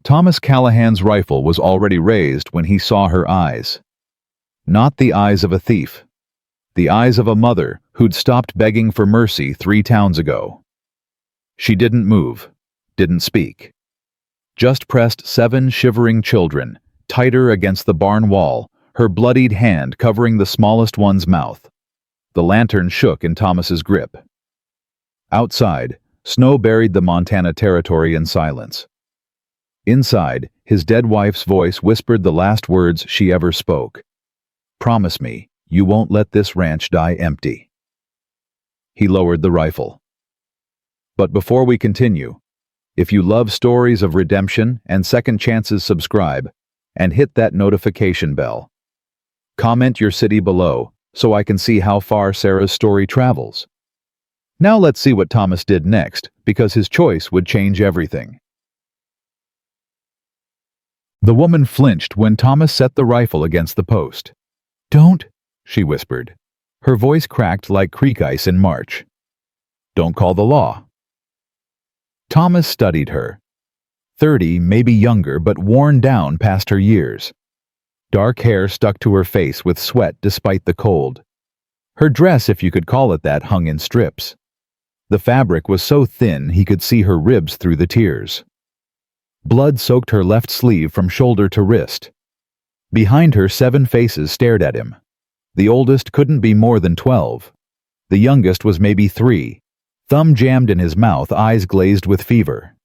Thomas Callahan's rifle was already raised when he saw her eyes. Not the eyes of a thief. The eyes of a mother who'd stopped begging for mercy 3 towns ago. She didn't move, didn't speak. Just pressed 7 shivering children, tighter against the barn wall, her bloodied hand covering the smallest one's mouth. The lantern shook in Thomas's grip. Outside, snow buried the Montana territory in silence. Inside, his dead wife's voice whispered the last words she ever spoke. "Promise me, you won't let this ranch die empty." He lowered the rifle. But before we continue, if you love stories of redemption and second chances, subscribe and hit that notification bell. Comment your city below so I can see how far Sarah's story travels. Now let's see what Thomas did next, because his choice would change everything. The woman flinched when Thomas set the rifle against the post. "Don't," she whispered. Her voice cracked like creek ice in March. "Don't call the law." Thomas studied her. 30, maybe younger, but worn down past her years. Dark hair stuck to her face with sweat despite the cold. Her dress, if you could call it that, hung in strips. The fabric was so thin he could see her ribs through the tears. Blood soaked her left sleeve from shoulder to wrist. Behind her, 7 faces stared at him. The oldest couldn't be more than 12. The youngest was maybe 3, thumb jammed in his mouth, eyes glazed with fever.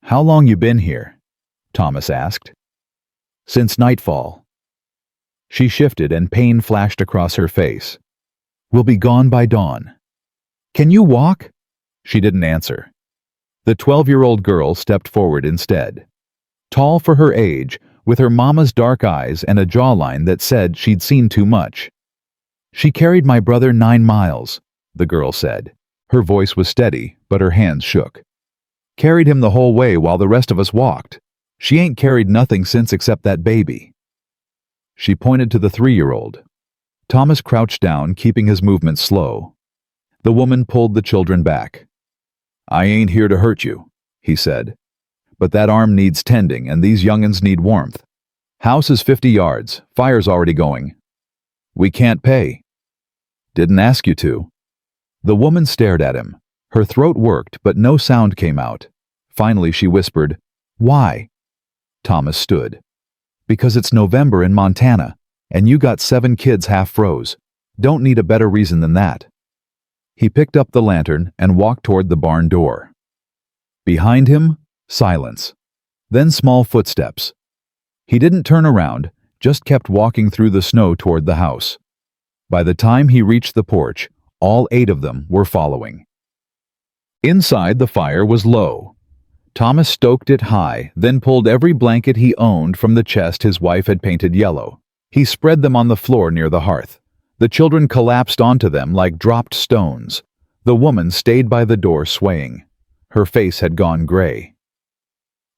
"How long you been here?" Thomas asked. "Since nightfall." She shifted and pain flashed across her face. "We'll be gone by dawn." "Can you walk?" She didn't answer. The 12-year-old girl stepped forward instead. Tall for her age, with her mama's dark eyes and a jawline that said she'd seen too much. "She carried my brother 9 miles, the girl said. Her voice was steady, but her hands shook. "Carried him the whole way while the rest of us walked. She ain't carried nothing since except that baby." She pointed to the 3-year-old. Thomas crouched down, keeping his movements slow. The woman pulled the children back. "I ain't here to hurt you," he said. "But that arm needs tending, and these young'uns need warmth. House is 50 yards, fire's already going. We can't pay." "Didn't ask you to." The woman stared at him. Her throat worked, but no sound came out. Finally she whispered, "Why?" Thomas stood. "Because it's November in Montana, and you got 7 kids half froze. Don't need a better reason than that." He picked up the lantern and walked toward the barn door. Behind him, silence. Then small footsteps. He didn't turn around, just kept walking through the snow toward the house. By the time he reached the porch, all 8 of them were following. Inside, the fire was low. Thomas stoked it high, then pulled every blanket he owned from the chest his wife had painted yellow. He spread them on the floor near the hearth. The children collapsed onto them like dropped stones. The woman stayed by the door swaying. Her face had gone gray.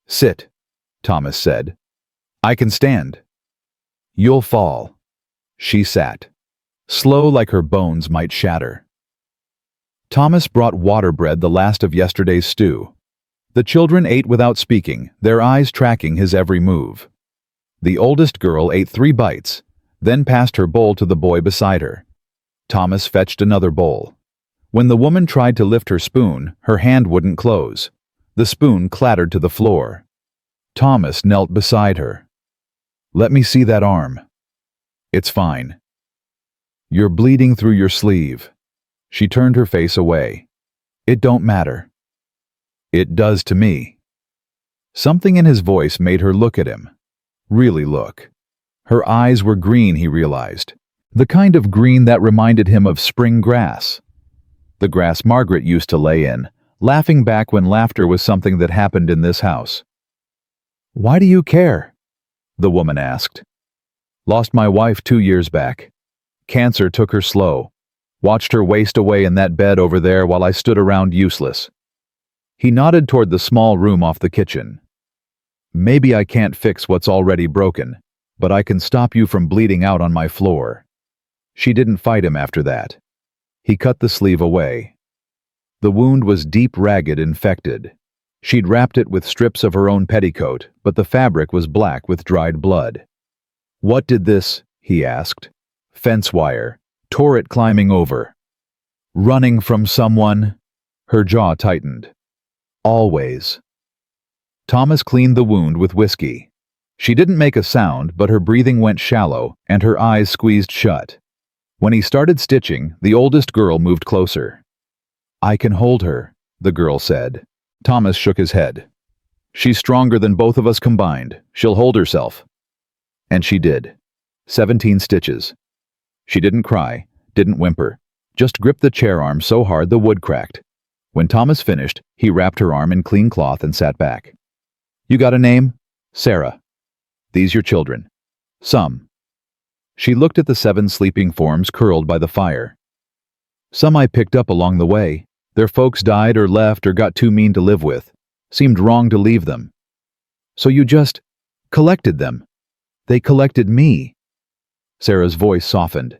"Sit," Thomas said. "I can stand." "You'll fall." She sat, slow like her bones might shatter. Thomas brought water bread, the last of yesterday's stew. The children ate without speaking, their eyes tracking his every move. The oldest girl ate 3 bites, then passed her bowl to the boy beside her. Thomas fetched another bowl. When the woman tried to lift her spoon, her hand wouldn't close. The spoon clattered to the floor. Thomas knelt beside her. "Let me see that arm." "It's fine." "You're bleeding through your sleeve." She turned her face away. "It don't matter." "It does to me." Something in his voice made her look at him. Really look. Her eyes were green, he realized. The kind of green that reminded him of spring grass. The grass Margaret used to lay in, laughing back when laughter was something that happened in this house. "Why do you care?" the woman asked. "Lost my wife 2 years back. Cancer took her slow. Watched her waste away in that bed over there while I stood around useless." He nodded toward the small room off the kitchen. "Maybe I can't fix what's already broken, but I can stop you from bleeding out on my floor." She didn't fight him after that. He cut the sleeve away. The wound was deep, ragged, infected. She'd wrapped it with strips of her own petticoat, but the fabric was black with dried blood. "What did this?" he asked. "Fence wire. Tore it climbing over." "Running from someone?" Her jaw tightened. "Always." Thomas cleaned the wound with whiskey. She didn't make a sound, but her breathing went shallow and her eyes squeezed shut. When he started stitching, the oldest girl moved closer. "I can hold her," the girl said. Thomas shook his head. "She's stronger than both of us combined. She'll hold herself." And she did. 17 stitches. She didn't cry, didn't whimper, just gripped the chair arm so hard the wood cracked. When Thomas finished, he wrapped her arm in clean cloth and sat back. "You got a name?" "Sarah." "These your children?" "Some." She looked at the 7 sleeping forms curled by the fire. "Some I picked up along the way. Their folks died or left or got too mean to live with. Seemed wrong to leave them." "So you just collected them?" "They collected me." Sarah's voice softened.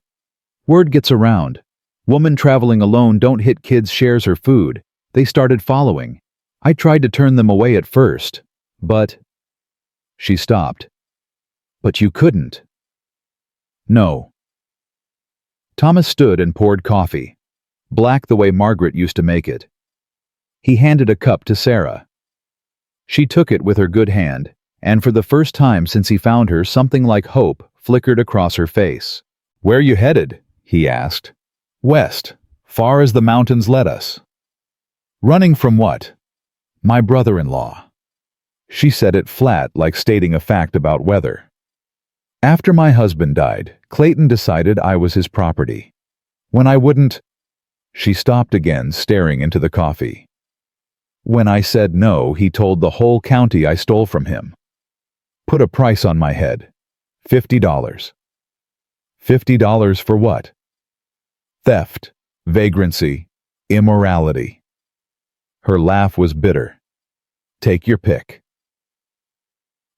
"Word gets around. Woman traveling alone don't hit kids shares her food. They started following. I tried to turn them away at first, but—" She stopped. "But you couldn't." "No." Thomas stood and poured coffee, black the way Margaret used to make it. He handed a cup to Sarah. She took it with her good hand, and for the first time since he found her, something like hope flickered across her face. "Where you headed?" he asked. "West, far as the mountains led us." "Running from what?" "My brother-in-law." She said it flat, like stating a fact about weather. "After my husband died, Clayton decided I was his property. When I wouldn't—" She stopped again, staring into the coffee. "When I said no, he told the whole county I stole from him. Put a price on my head. $50. $50 for what?" "Theft, vagrancy, immorality." Her laugh was bitter. "Take your pick."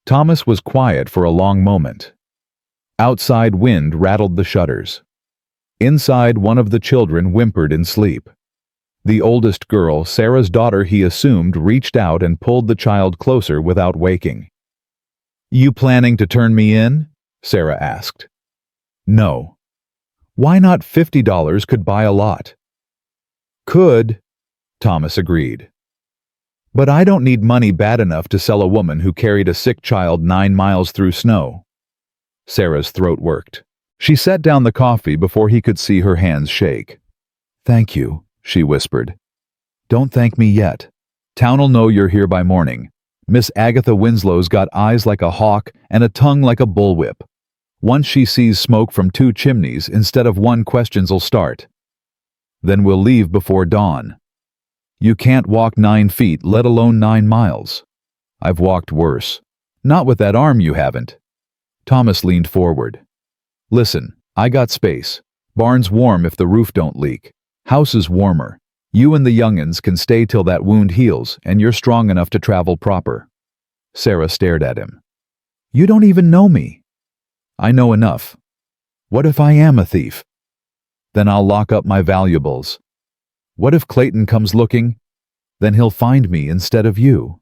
Thomas was quiet for a long moment. Outside wind rattled the shutters. Inside, one of the children whimpered in sleep. The oldest girl, Sarah's daughter he assumed, reached out and pulled the child closer without waking. "You planning to turn me in?" Sarah asked. "No." "Why not $50 could buy a lot?" "Could," Thomas agreed. "But I don't need money bad enough to sell a woman who carried a sick child 9 miles through snow." Sarah's throat worked. She set down the coffee before he could see her hands shake. "Thank you," she whispered. "Don't thank me yet. Town'll know you're here by morning. Miss Agatha Winslow's got eyes like a hawk and a tongue like a bullwhip. Once she sees smoke from 2 chimneys instead of 1, questions'll start. Then we'll leave before dawn. You can't walk 9 feet, let alone 9 miles. I've walked worse. Not with that arm you haven't." Thomas leaned forward. "Listen, I got space. Barn's warm if the roof don't leak. House is warmer. You and the young'uns can stay till that wound heals, and you're strong enough to travel proper." Sarah stared at him. "You don't even know me." "I know enough." "What if I am a thief?" "Then I'll lock up my valuables." "What if Clayton comes looking?" "Then he'll find me instead of you."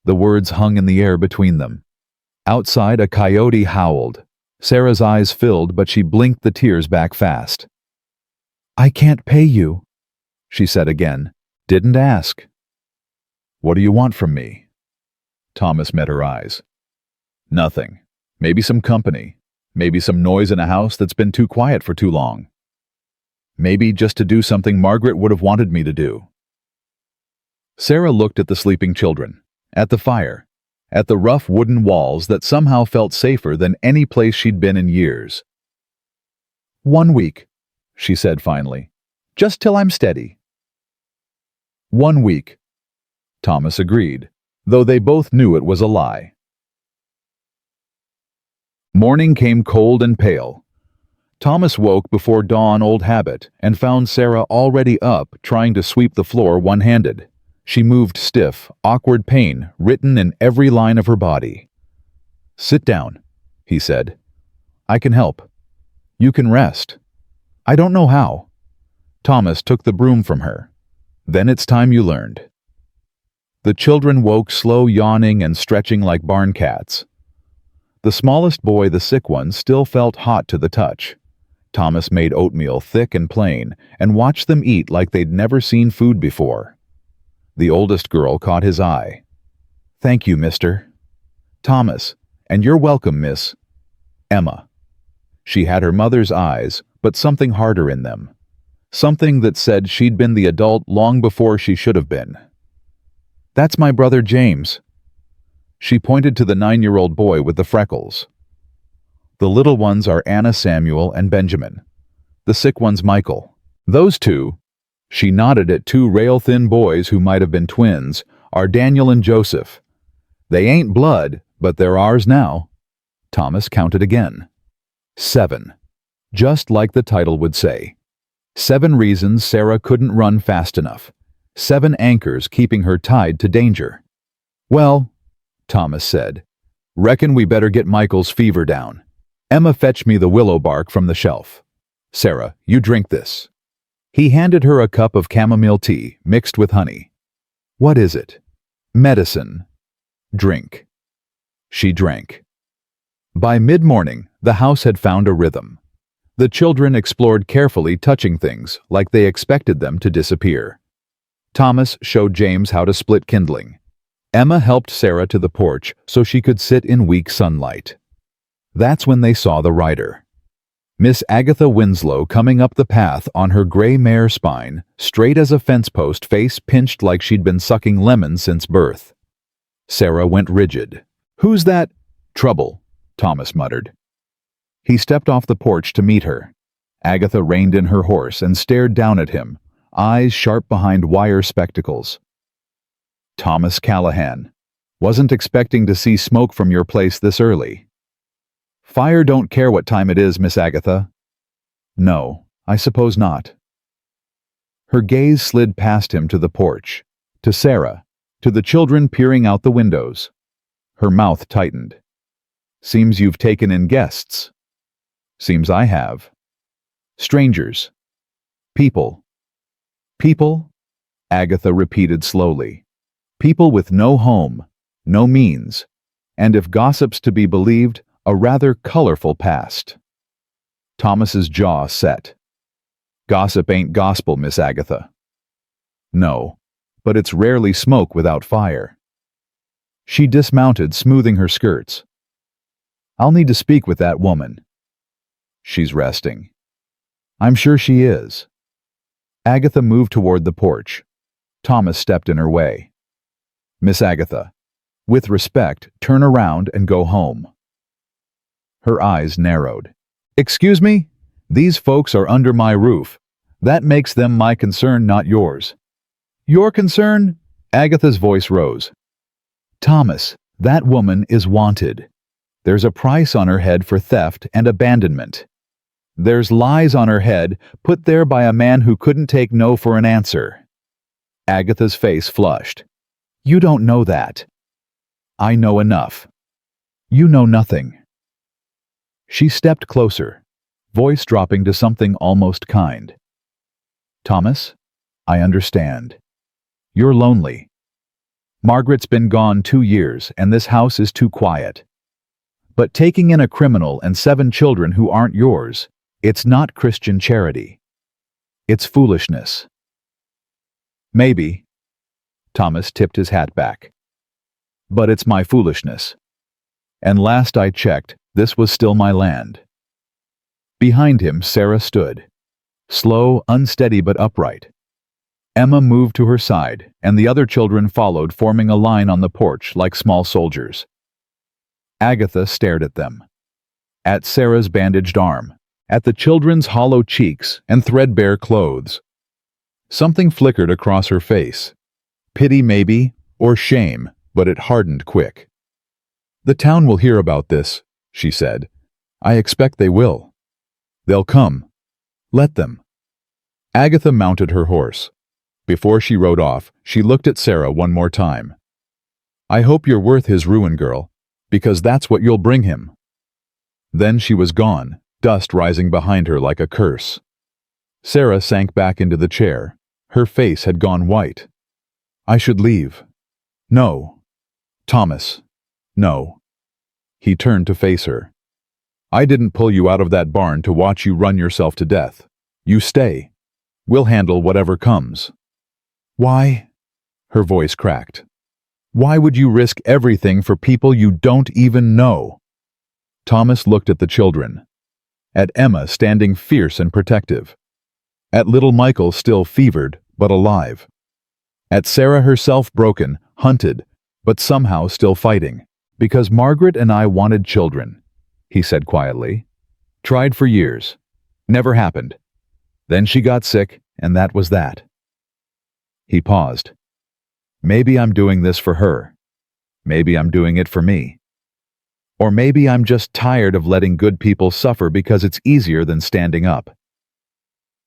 The words hung in the air between them. Outside, a coyote howled. Sarah's eyes filled, but she blinked the tears back fast. "I can't pay you," she said again. "Didn't ask." "What do you want from me?" Thomas met her eyes. "Nothing. Maybe some company. Maybe some noise in a house that's been too quiet for too long. Maybe just to do something Margaret would have wanted me to do." Sarah looked at the sleeping children, at the fire, at the rough wooden walls that somehow felt safer than any place she'd been in years. "1 week, she said finally. "Just till I'm steady." 1 week, Thomas agreed, though they both knew it was a lie. Morning came cold and pale. Thomas woke before dawn, old habit, and found Sarah already up, trying to sweep the floor one-handed. She moved stiff, awkward pain written in every line of her body. "Sit down," he said. "I can help. You can rest." "I don't know how." Thomas took the broom from her. "Then it's time you learned." The children woke slow, yawning and stretching like barn cats. The smallest boy, the sick one, still felt hot to the touch. Thomas made oatmeal thick and plain and watched them eat like they'd never seen food before. The oldest girl caught his eye. "Thank you, mister." "Thomas, and you're welcome, miss." "Emma." She had her mother's eyes, but something harder in them. Something that said she'd been the adult long before she should have been. "That's my brother James." She pointed to the 9-year-old boy with the freckles. "The little ones are Anna, Samuel, and Benjamin. The sick one's Michael. Those two," she nodded at 2 rail-thin boys who might have been twins, "are Daniel and Joseph. They ain't blood, but they're ours now." Thomas counted again. 7. Just like the title would say. 7 reasons Sarah couldn't run fast enough. 7 anchors keeping her tied to danger. "Well," Thomas said, "reckon we better get Michael's fever down. Emma, fetch me the willow bark from the shelf. Sarah, you drink this." He handed her a cup of chamomile tea mixed with honey. "What is it?" "Medicine." "Drink." She drank. By mid-morning, the house had found a rhythm. The children explored carefully, touching things like they expected them to disappear. Thomas showed James how to split kindling. Emma helped Sarah to the porch so she could sit in weak sunlight. That's when they saw the rider. Miss Agatha Winslow coming up the path on her gray mare spine, straight as a fence post, face pinched like she'd been sucking lemon since birth. Sarah went rigid. "Who's that?" "Trouble," Thomas muttered. He stepped off the porch to meet her. Agatha reined in her horse and stared down at him, eyes sharp behind wire spectacles. "Thomas Callahan. Wasn't expecting to see smoke from your place this early." "Fire don't care what time it is, Miss Agatha." "No, I suppose not." Her gaze slid past him to the porch, to Sarah, to the children peering out the windows. Her mouth tightened. "Seems you've taken in guests." "Seems I have." "Strangers." "People." "People?" Agatha repeated slowly. "People with no home, no means, and if gossip's to be believed, a rather colorful past." Thomas's jaw set. "Gossip ain't gospel, Miss Agatha." "No, but it's rarely smoke without fire." She dismounted, smoothing her skirts. "I'll need to speak with that woman." "She's resting." "I'm sure she is." Agatha moved toward the porch. Thomas stepped in her way. "Miss Agatha, with respect, turn around and go home." Her eyes narrowed. "Excuse me? These folks are under my roof. That makes them my concern, not yours." "Your concern?" Agatha's voice rose. "Thomas, that woman is wanted. There's a price on her head for theft and abandonment. There's lies on her head, put there by a man who couldn't take no for an answer." Agatha's face flushed. "You don't know that." "I know enough." "You know nothing." She stepped closer, voice dropping to something almost kind. "Thomas, I understand. You're lonely. Margaret's been gone 2 years, and this house is too quiet. But taking in a criminal and 7 children who aren't yours, it's not Christian charity. It's foolishness." "Maybe." Thomas tipped his hat back. "But it's my foolishness. And last I checked, this was still my land." Behind him, Sarah stood. Slow, unsteady but upright. Emma moved to her side, and the other children followed, forming a line on the porch like small soldiers. Agatha stared at them. At Sarah's bandaged arm, at the children's hollow cheeks and threadbare clothes. Something flickered across her face. Pity maybe, or shame, but it hardened quick. "The town will hear about this," she said. "I expect they will. They'll come. Let them." Agatha mounted her horse. Before she rode off, she looked at Sarah one more time. "I hope you're worth his ruin, girl, because that's what you'll bring him." Then she was gone, dust rising behind her like a curse. Sarah sank back into the chair. Her face had gone white. "I should leave." No. Thomas. No. He turned to face her. I didn't pull you out of that barn to watch you run yourself to death. You stay. We'll handle whatever comes. Why? Her voice cracked. Why would you risk everything for people you don't even know? Thomas looked at the children. At Emma standing fierce and protective. At little Michael still fevered, but alive. At Sarah herself broken, hunted, but somehow still fighting. Because Margaret and I wanted children, he said quietly. Tried for years. Never happened. Then she got sick, and that was that. He paused. Maybe I'm doing this for her. Maybe I'm doing it for me. Or maybe I'm just tired of letting good people suffer because it's easier than standing up.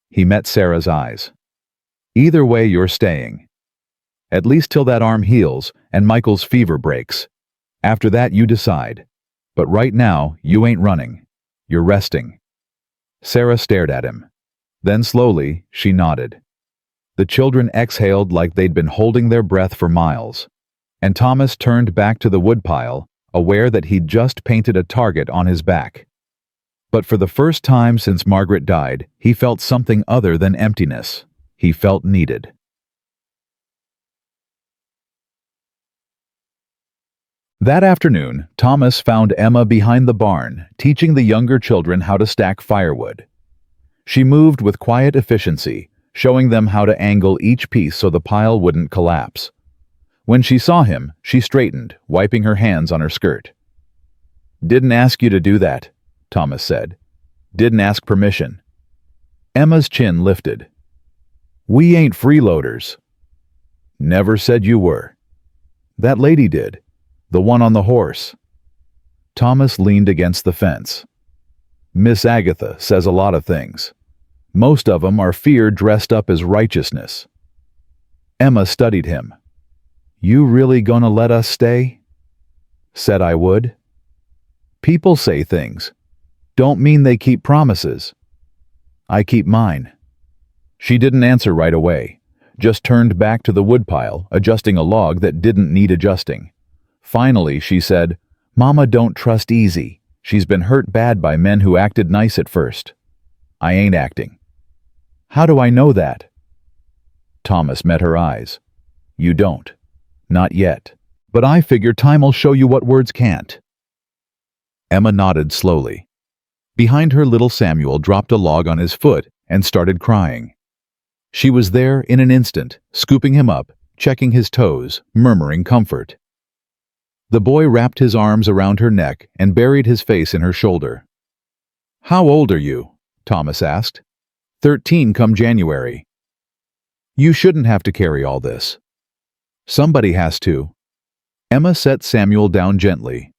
He met Sarah's eyes. Either way, you're staying. At least till that arm heals and Michael's fever breaks. After that, you decide. But right now, you ain't running. You're resting. Sarah stared at him. Then slowly, she nodded. The children exhaled like they'd been holding their breath for miles. And Thomas turned back to the woodpile, aware that he'd just painted a target on his back. But for the first time since Margaret died, he felt something other than emptiness. He felt needed. That afternoon, Thomas found Emma behind the barn, teaching the younger children how to stack firewood. She moved with quiet efficiency, showing them how to angle each piece so the pile wouldn't collapse. When she saw him, she straightened, wiping her hands on her skirt. "Didn't ask you to do that," Thomas said. "Didn't ask permission." Emma's chin lifted. "We ain't freeloaders." "Never said you were." "That lady did. The one on the horse." Thomas leaned against the fence. "Miss Agatha says a lot of things. Most of 'em are fear dressed up as righteousness." Emma studied him. "You really gonna let us stay?" "Said I would." "People say things. Don't mean they keep promises." "I keep mine." She didn't answer right away, just turned back to the woodpile, adjusting a log that didn't need adjusting. Finally, she said, "Mama don't trust easy. She's been hurt bad by men who acted nice at first." "I ain't acting." "How do I know that?" Thomas met her eyes. "You don't. Not yet. But I figure time'll show you what words can't." Emma nodded slowly. Behind her, little Samuel dropped a log on his foot and started crying. She was there in an instant, scooping him up, checking his toes, murmuring comfort. The boy wrapped his arms around her neck and buried his face in her shoulder. "How old are you?" Thomas asked. 13 come January. "You shouldn't have to carry all this." "Somebody has to." Emma set Samuel down gently.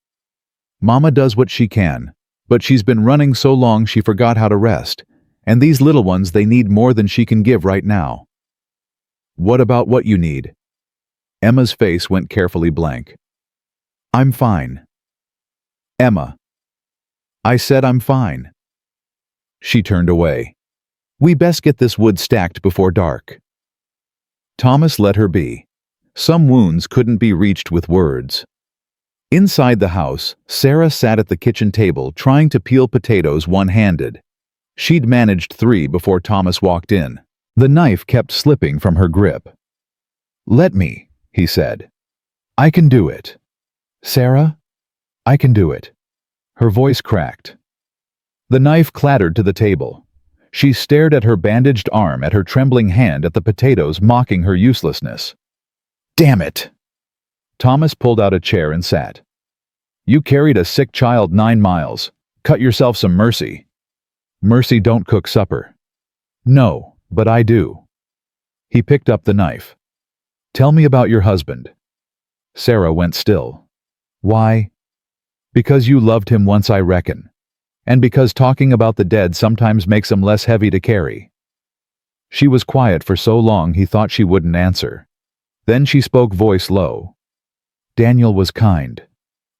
"Mama does what she can, but she's been running so long she forgot how to rest, and these little ones, they need more than she can give right now." "What about what you need?" Emma's face went carefully blank. "I'm fine." "Emma." "I said I'm fine." She turned away. "We best get this wood stacked before dark." Thomas let her be. Some wounds couldn't be reached with words. Inside the house, Sarah sat at the kitchen table trying to peel potatoes one-handed. She'd managed 3 before Thomas walked in. The knife kept slipping from her grip. "Let me," he said. "I can do it." "Sarah, I can do it." Her voice cracked. The knife clattered to the table. She stared at her bandaged arm, at her trembling hand, at the potatoes, mocking her uselessness. "Damn it!" Thomas pulled out a chair and sat. "You carried a sick child 9 miles. Cut yourself some mercy." "Mercy don't cook supper." "No, but I do." He picked up the knife. "Tell me about your husband." Sarah went still. "Why?" "Because you loved him once, I reckon. And because talking about the dead sometimes makes 'em less heavy to carry." She was quiet for so long he thought she wouldn't answer. Then she spoke, voice low. "Daniel was kind.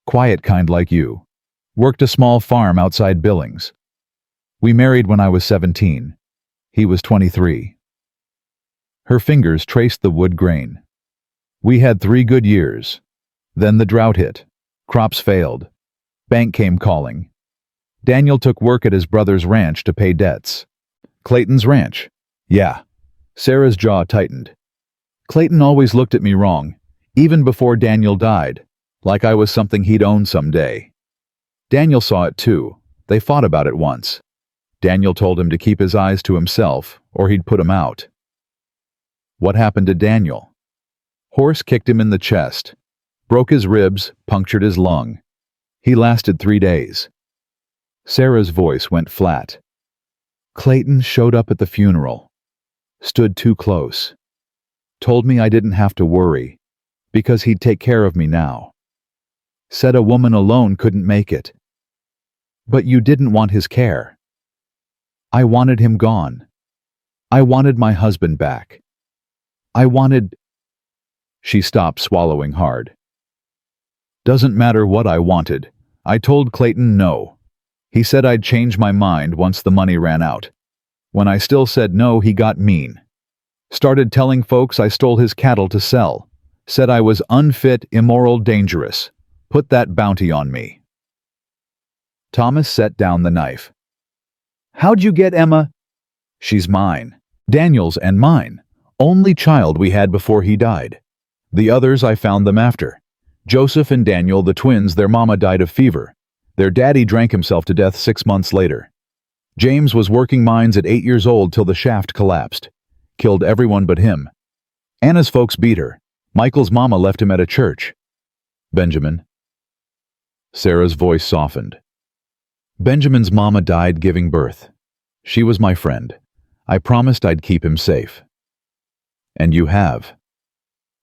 Quiet kind like you. Worked a small farm outside Billings. We married when I was 17. He was 23. Her fingers traced the wood grain. We had 3 good years. Then the drought hit. Crops failed. Bank came calling. Daniel took work at his brother's ranch to pay debts. Clayton's ranch. Yeah. Sarah's jaw tightened. Clayton always looked at me wrong, even before Daniel died, like I was something he'd own someday. Daniel saw it too. They fought about it once. Daniel told him to keep his eyes to himself, or he'd put him out. What happened to Daniel? Horse kicked him in the chest, broke his ribs, punctured his lung. He lasted 3 days. Sarah's voice went flat. Clayton showed up at the funeral, stood too close, told me I didn't have to worry, because he'd take care of me now. Said a woman alone couldn't make it. But you didn't want his care. I wanted him gone. I wanted my husband back. I wanted... She stopped, swallowing hard. Doesn't matter what I wanted. I told Clayton no. He said I'd change my mind once the money ran out. When I still said no, he got mean. Started telling folks I stole his cattle to sell. Said I was unfit, immoral, dangerous. Put that bounty on me. Thomas set down the knife. How'd you get Emma? She's mine. Daniel's and mine. Only child we had before he died. The others I found them after. Joseph and Daniel, the twins, their mama died of fever. Their daddy drank himself to death 6 months later. James was working mines at 8 years old till the shaft collapsed. Killed everyone but him. Anna's folks beat her. Michael's mama left him at a church. Benjamin. Sarah's voice softened. Benjamin's mama died giving birth. She was my friend. I promised I'd keep him safe. And you have.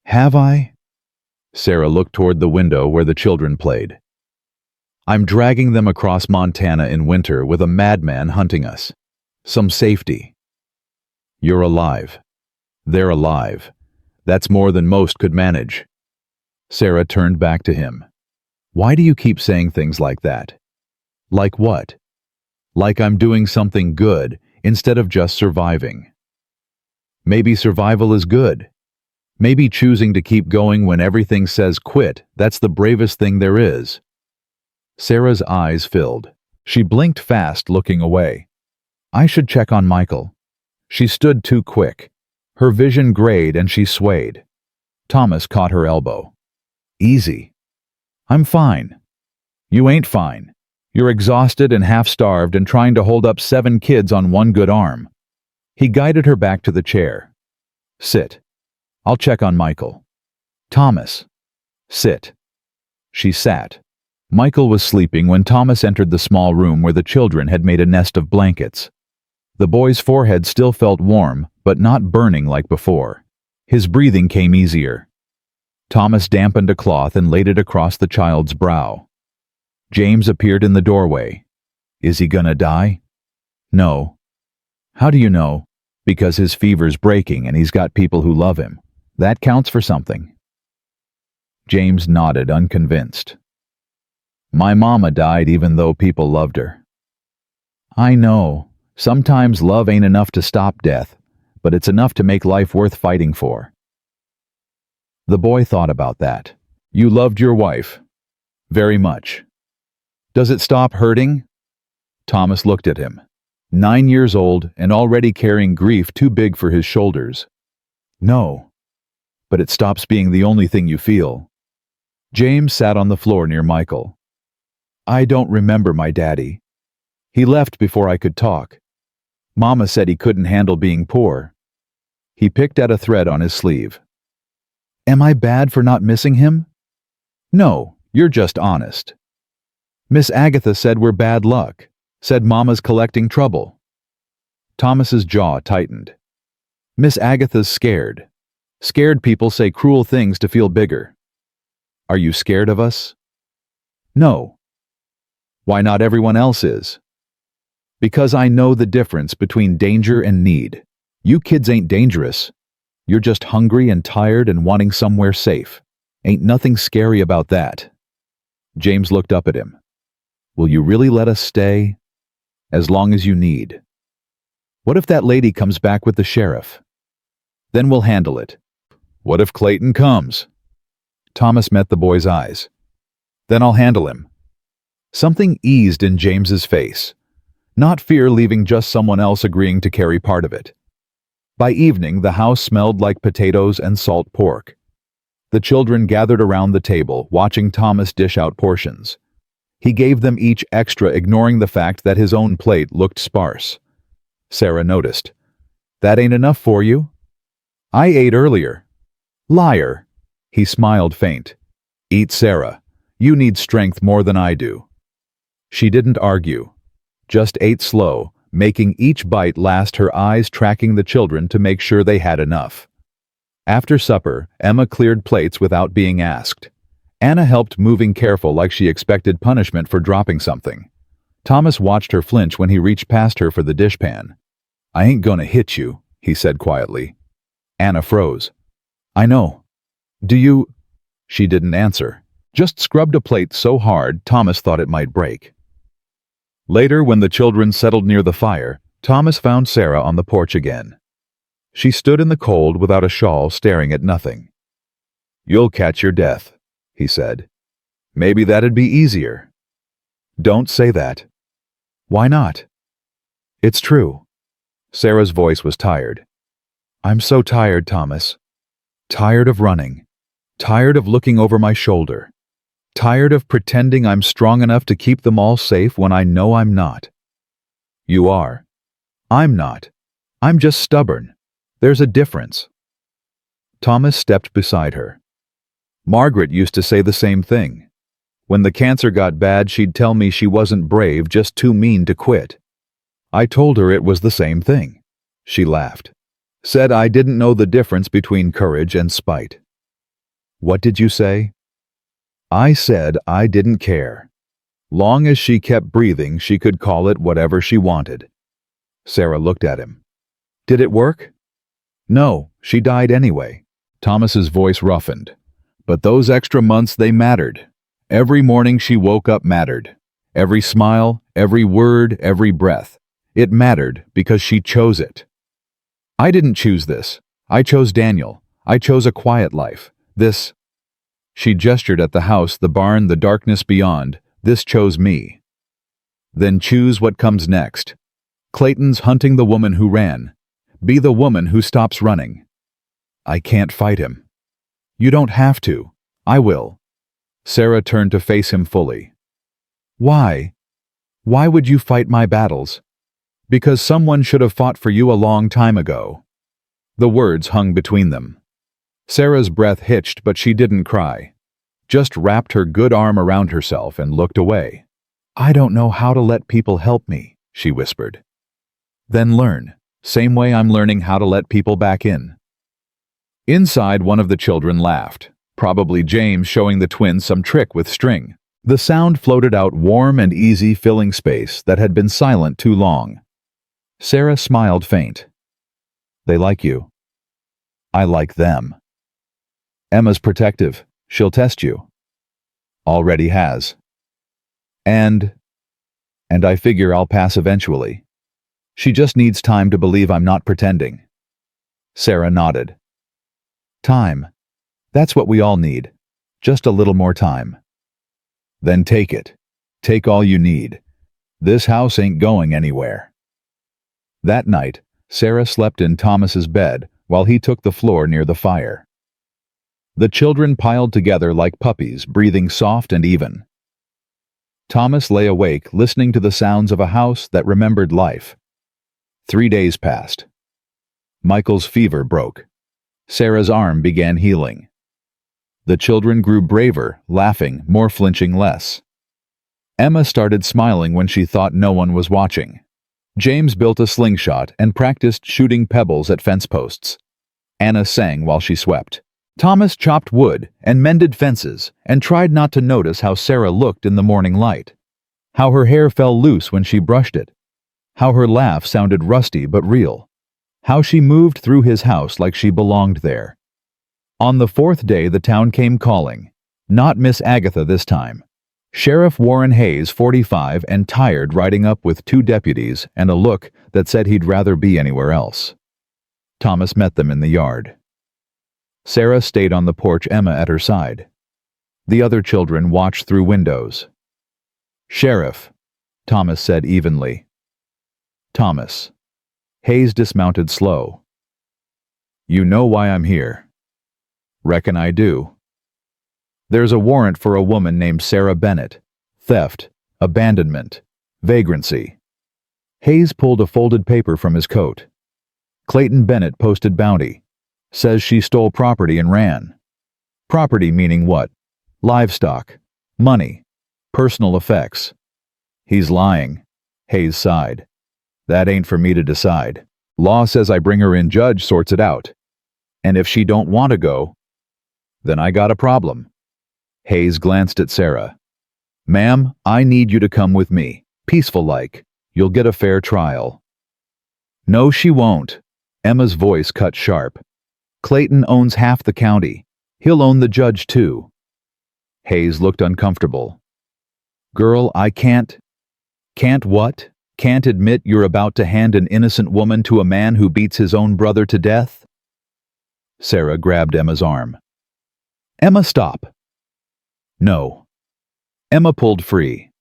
Have I? Sarah looked toward the window where the children played. I'm dragging them across Montana in winter with a madman hunting us. Some safety. You're alive. They're alive. That's more than most could manage. Sarah turned back to him. Why do you keep saying things like that? Like what? Like I'm doing something good instead of just surviving. Maybe survival is good. Maybe choosing to keep going when everything says quit, that's the bravest thing there is. Sarah's eyes filled. She blinked fast, looking away. I should check on Michael. She stood too quick. Her vision grayed and she swayed. Thomas caught her elbow. Easy. I'm fine. You ain't fine. You're exhausted and half-starved and trying to hold up 7 kids on one good arm. He guided her back to the chair. Sit. I'll check on Michael. Thomas. Sit. She sat. Michael was sleeping when Thomas entered the small room where the children had made a nest of blankets. The boy's forehead still felt warm, but not burning like before. His breathing came easier. Thomas dampened a cloth and laid it across the child's brow. James appeared in the doorway. Is he gonna die? No. How do you know? Because his fever's breaking and he's got people who love him. That counts for something. James nodded, unconvinced. My mama died even though people loved her. I know. Sometimes love ain't enough to stop death, but it's enough to make life worth fighting for. The boy thought about that. You loved your wife. Very much. Does it stop hurting? Thomas looked at him. 9 years old and already carrying grief too big for his shoulders. No. But it stops being the only thing you feel. James sat on the floor near Michael. I don't remember my daddy. He left before I could talk. Mama said he couldn't handle being poor. He picked at a thread on his sleeve. Am I bad for not missing him? No, you're just honest. Miss Agatha said we're bad luck. Said Mama's collecting trouble. Thomas's jaw tightened. Miss Agatha's scared. Scared people say cruel things to feel bigger. Are you scared of us? No. Why not everyone else is? Because I know the difference between danger and need. You kids ain't dangerous. You're just hungry and tired and wanting somewhere safe. Ain't nothing scary about that. James looked up at him. Will you really let us stay? As long as you need. What if that lady comes back with the sheriff? Then we'll handle it. What if Clayton comes? Thomas met the boy's eyes. Then I'll handle him. Something eased in James's face. Not fear leaving, just someone else agreeing to carry part of it. By evening, the house smelled like potatoes and salt pork. The children gathered around the table, watching Thomas dish out portions. He gave them each extra, ignoring the fact that his own plate looked sparse. Sarah noticed. That ain't enough for you? I ate earlier. Liar. He smiled faint. Eat, Sarah. You need strength more than I do. She didn't argue. Just ate slow, making each bite last, her eyes tracking the children to make sure they had enough. After supper, Emma cleared plates without being asked. Anna helped, moving careful like she expected punishment for dropping something. Thomas watched her flinch when he reached past her for the dishpan. I ain't gonna hit you, he said quietly. Anna froze. I know. Do you? She didn't answer. Just scrubbed a plate so hard Thomas thought it might break. Later, when the children settled near the fire, Thomas found Sarah on the porch again. She stood in the cold without a shawl, staring at nothing. You'll catch your death, he said. Maybe that'd be easier. Don't say that. Why not? It's true. Sarah's voice was tired. I'm so tired, Thomas. Tired of running. Tired of looking over my shoulder. Tired of pretending I'm strong enough to keep them all safe when I know I'm not. You are. I'm not. I'm just stubborn. There's a difference. Thomas stepped beside her. Margaret used to say the same thing. When the cancer got bad, she'd tell me she wasn't brave, just too mean to quit. I told her it was the same thing. She laughed. Said I didn't know the difference between courage and spite. What did you say? I said I didn't care. Long as she kept breathing, she could call it whatever she wanted. Sarah looked at him. Did it work? No, she died anyway. Thomas's voice roughened. But those extra months, they mattered. Every morning she woke up mattered. Every smile, every word, every breath. It mattered because she chose it. I didn't choose this. I chose Daniel. I chose a quiet life. This. She gestured at the house, the barn, the darkness beyond. This chose me. Then choose what comes next. Clayton's hunting the woman who ran. Be the woman who stops running. I can't fight him. You don't have to. I will. Sarah turned to face him fully. Why? Why would you fight my battles? Because someone should have fought for you a long time ago. The words hung between them. Sarah's breath hitched, but she didn't cry. Just wrapped her good arm around herself and looked away. I don't know how to let people help me, she whispered. Then learn, same way I'm learning how to let people back in. Inside, one of the children laughed, probably James showing the twins some trick with string. The sound floated out warm and easy, filling space that had been silent too long. Sarah smiled faint. They like you. I like them. Emma's protective. She'll test you. Already has. And I figure I'll pass eventually. She just needs time to believe I'm not pretending. Sarah nodded. Time. That's what we all need. Just a little more time. Then take it. Take all you need. This house ain't going anywhere. That night, Sarah slept in Thomas's bed while he took the floor near the fire. The children piled together like puppies, breathing soft and even. Thomas lay awake, listening to the sounds of a house that remembered life. 3 days passed. Michael's fever broke. Sarah's arm began healing. The children grew braver, laughing, more flinching less. Emma started smiling when she thought no one was watching. James built a slingshot and practiced shooting pebbles at fence posts. Anna sang while she swept. Thomas chopped wood and mended fences and tried not to notice how Sarah looked in the morning light, how her hair fell loose when she brushed it, how her laugh sounded rusty but real, how she moved through his house like she belonged there. On the 4th day, the town came calling. Not Miss Agatha this time. Sheriff Warren Hayes, 45 and tired, riding up with 2 deputies and a look that said he'd rather be anywhere else. Thomas met them in the yard. Sarah stayed on the porch, Emma at her side. The other children watched through windows. "Sheriff," Thomas said evenly. "Thomas." Hayes dismounted slow. "You know why I'm here." "Reckon I do." "There's a warrant for a woman named Sarah Bennett. Theft, abandonment, vagrancy." Hayes pulled a folded paper from his coat. "Clayton Bennett posted bounty. Says she stole property and ran." "Property meaning what?" "Livestock, money, personal effects." "He's lying," Hayes sighed. "That ain't for me to decide. Law says I bring her in, judge sorts it out. And if she don't want to go, then I got a problem." Hayes glanced at Sarah. "Ma'am, I need you to come with me, peaceful like. You'll get a fair trial." "No, she won't." Emma's voice cut sharp. "Clayton owns half the county. He'll own the judge too." Hayes looked uncomfortable. "Girl, I can't." "Can't what? Can't admit you're about to hand an innocent woman to a man who beats his own brother to death?" Sarah grabbed Emma's arm. "Emma, stop." "No." Emma pulled free.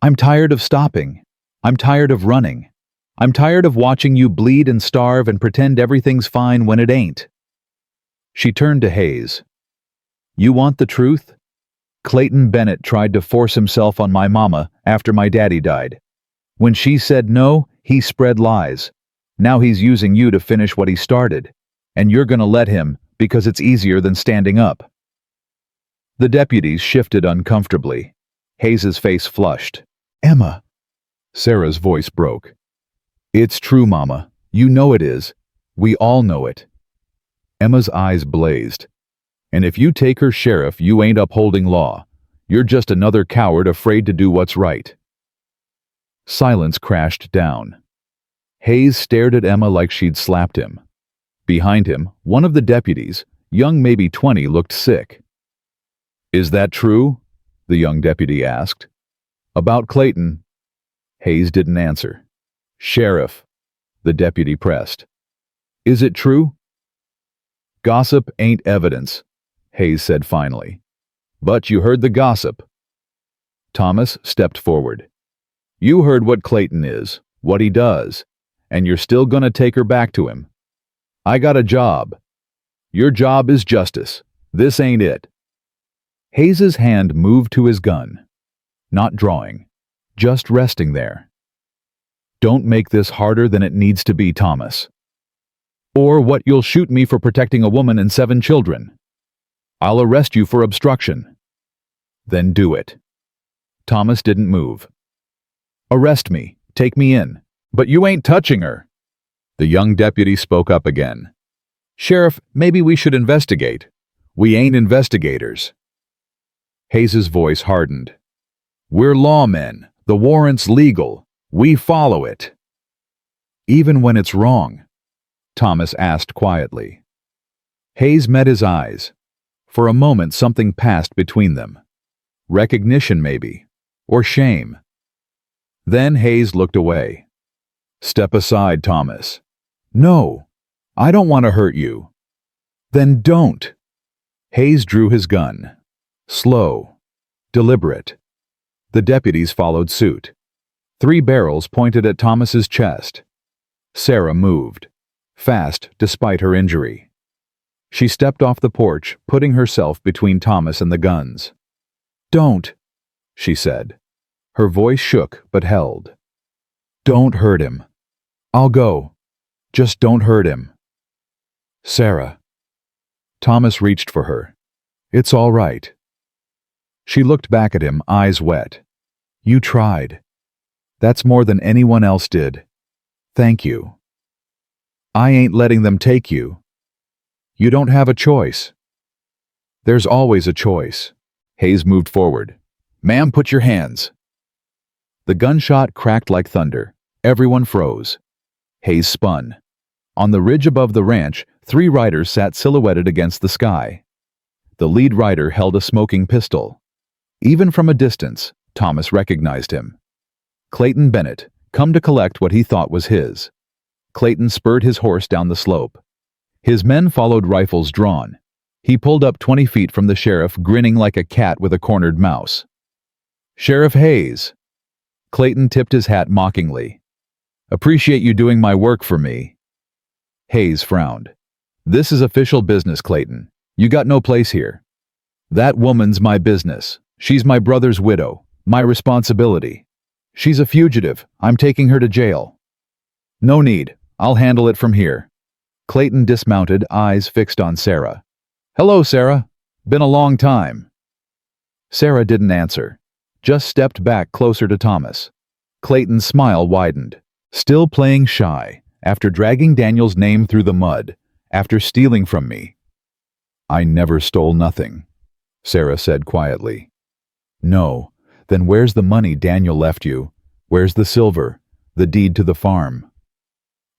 "I'm tired of stopping. I'm tired of running. I'm tired of watching you bleed and starve and pretend everything's fine when it ain't." She turned to Hayes. "You want the truth? Clayton Bennett tried to force himself on my mama after my daddy died. When she said no, he spread lies. Now he's using you to finish what he started, and you're gonna let him because it's easier than standing up." The deputies shifted uncomfortably. Hayes's face flushed. "Emma." Sarah's voice broke. "It's true, Mama. You know it is. We all know it." Emma's eyes blazed. "And if you take her, Sheriff, you ain't upholding law. You're just another coward afraid to do what's right." Silence crashed down. Hayes stared at Emma like she'd slapped him. Behind him, one of the deputies, young maybe 20, looked sick. "Is that true?" the young deputy asked. "About Clayton?" Hayes didn't answer. "Sheriff," the deputy pressed. "Is it true?" "Gossip ain't evidence," Hayes said finally. "But you heard the gossip." Thomas stepped forward. "You heard what Clayton is, what he does, and you're still gonna take her back to him. I got a job. Your job is justice. This ain't it." Hayes's hand moved to his gun. Not drawing, just resting there. "Don't make this harder than it needs to be, Thomas. Or what, you'll shoot me for protecting a woman and 7 children. I'll arrest you for obstruction." "Then do it." Thomas didn't move. "Arrest me, take me in, but you ain't touching her." The young deputy spoke up again. "Sheriff, maybe we should investigate." "We ain't investigators." Hayes's voice hardened. "We're lawmen. The warrant's legal. We follow it." "Even when it's wrong?" Thomas asked quietly. Hayes met his eyes. For a moment something passed between them. Recognition maybe, or shame. Then Hayes looked away. "Step aside, Thomas." "No, I don't want to hurt you." "Then don't." Hayes drew his gun. Slow, deliberate. The deputies followed suit. 3 barrels pointed at Thomas's chest. Sarah moved, fast despite her injury. She stepped off the porch, putting herself between Thomas and the guns. "Don't," she said. Her voice shook but held. "Don't hurt him. I'll go. Just don't hurt him." "Sarah." Thomas reached for her. "It's all right." She looked back at him, eyes wet. "You tried. That's more than anyone else did. Thank you." "I ain't letting them take you." "You don't have a choice." "There's always a choice." Hayes moved forward. "Ma'am, put your hands." The gunshot cracked like thunder. Everyone froze. Hayes spun. On the ridge above the ranch, 3 riders sat silhouetted against the sky. The lead rider held a smoking pistol. Even from a distance, Thomas recognized him. Clayton Bennett, come to collect what he thought was his. Clayton spurred his horse down the slope. His men followed, rifles drawn. He pulled up 20 feet from the sheriff, grinning like a cat with a cornered mouse. "Sheriff Hayes." Clayton tipped his hat mockingly. "Appreciate you doing my work for me." Hayes frowned. "This is official business, Clayton. You got no place here." "That woman's my business. She's my brother's widow. My responsibility. She's a fugitive. I'm taking her to jail." "No need. I'll handle it from here." Clayton dismounted, eyes fixed on Sarah. "Hello, Sarah. Been a long time." Sarah didn't answer, just stepped back closer to Thomas. Clayton's smile widened. "Still playing shy, after dragging Daniel's name through the mud, after stealing from me." "I never stole nothing," Sarah said quietly. "No. Then where's the money Daniel left you? Where's the silver, the deed to the farm?"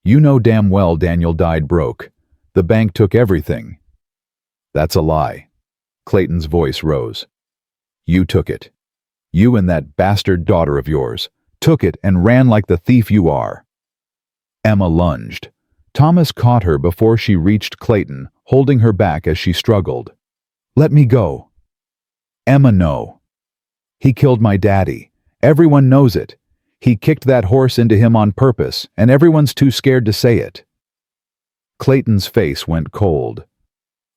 "You know damn well Daniel died broke. The bank took everything." "That's a lie." Clayton's voice rose. "You took it. You and that bastard daughter of yours took it and ran like the thief you are." Emma lunged. Thomas caught her before she reached Clayton, holding her back as she struggled. "Let me go." "Emma, no. He killed my daddy. Everyone knows it. He kicked that horse into him on purpose, and everyone's too scared to say it." Clayton's face went cold.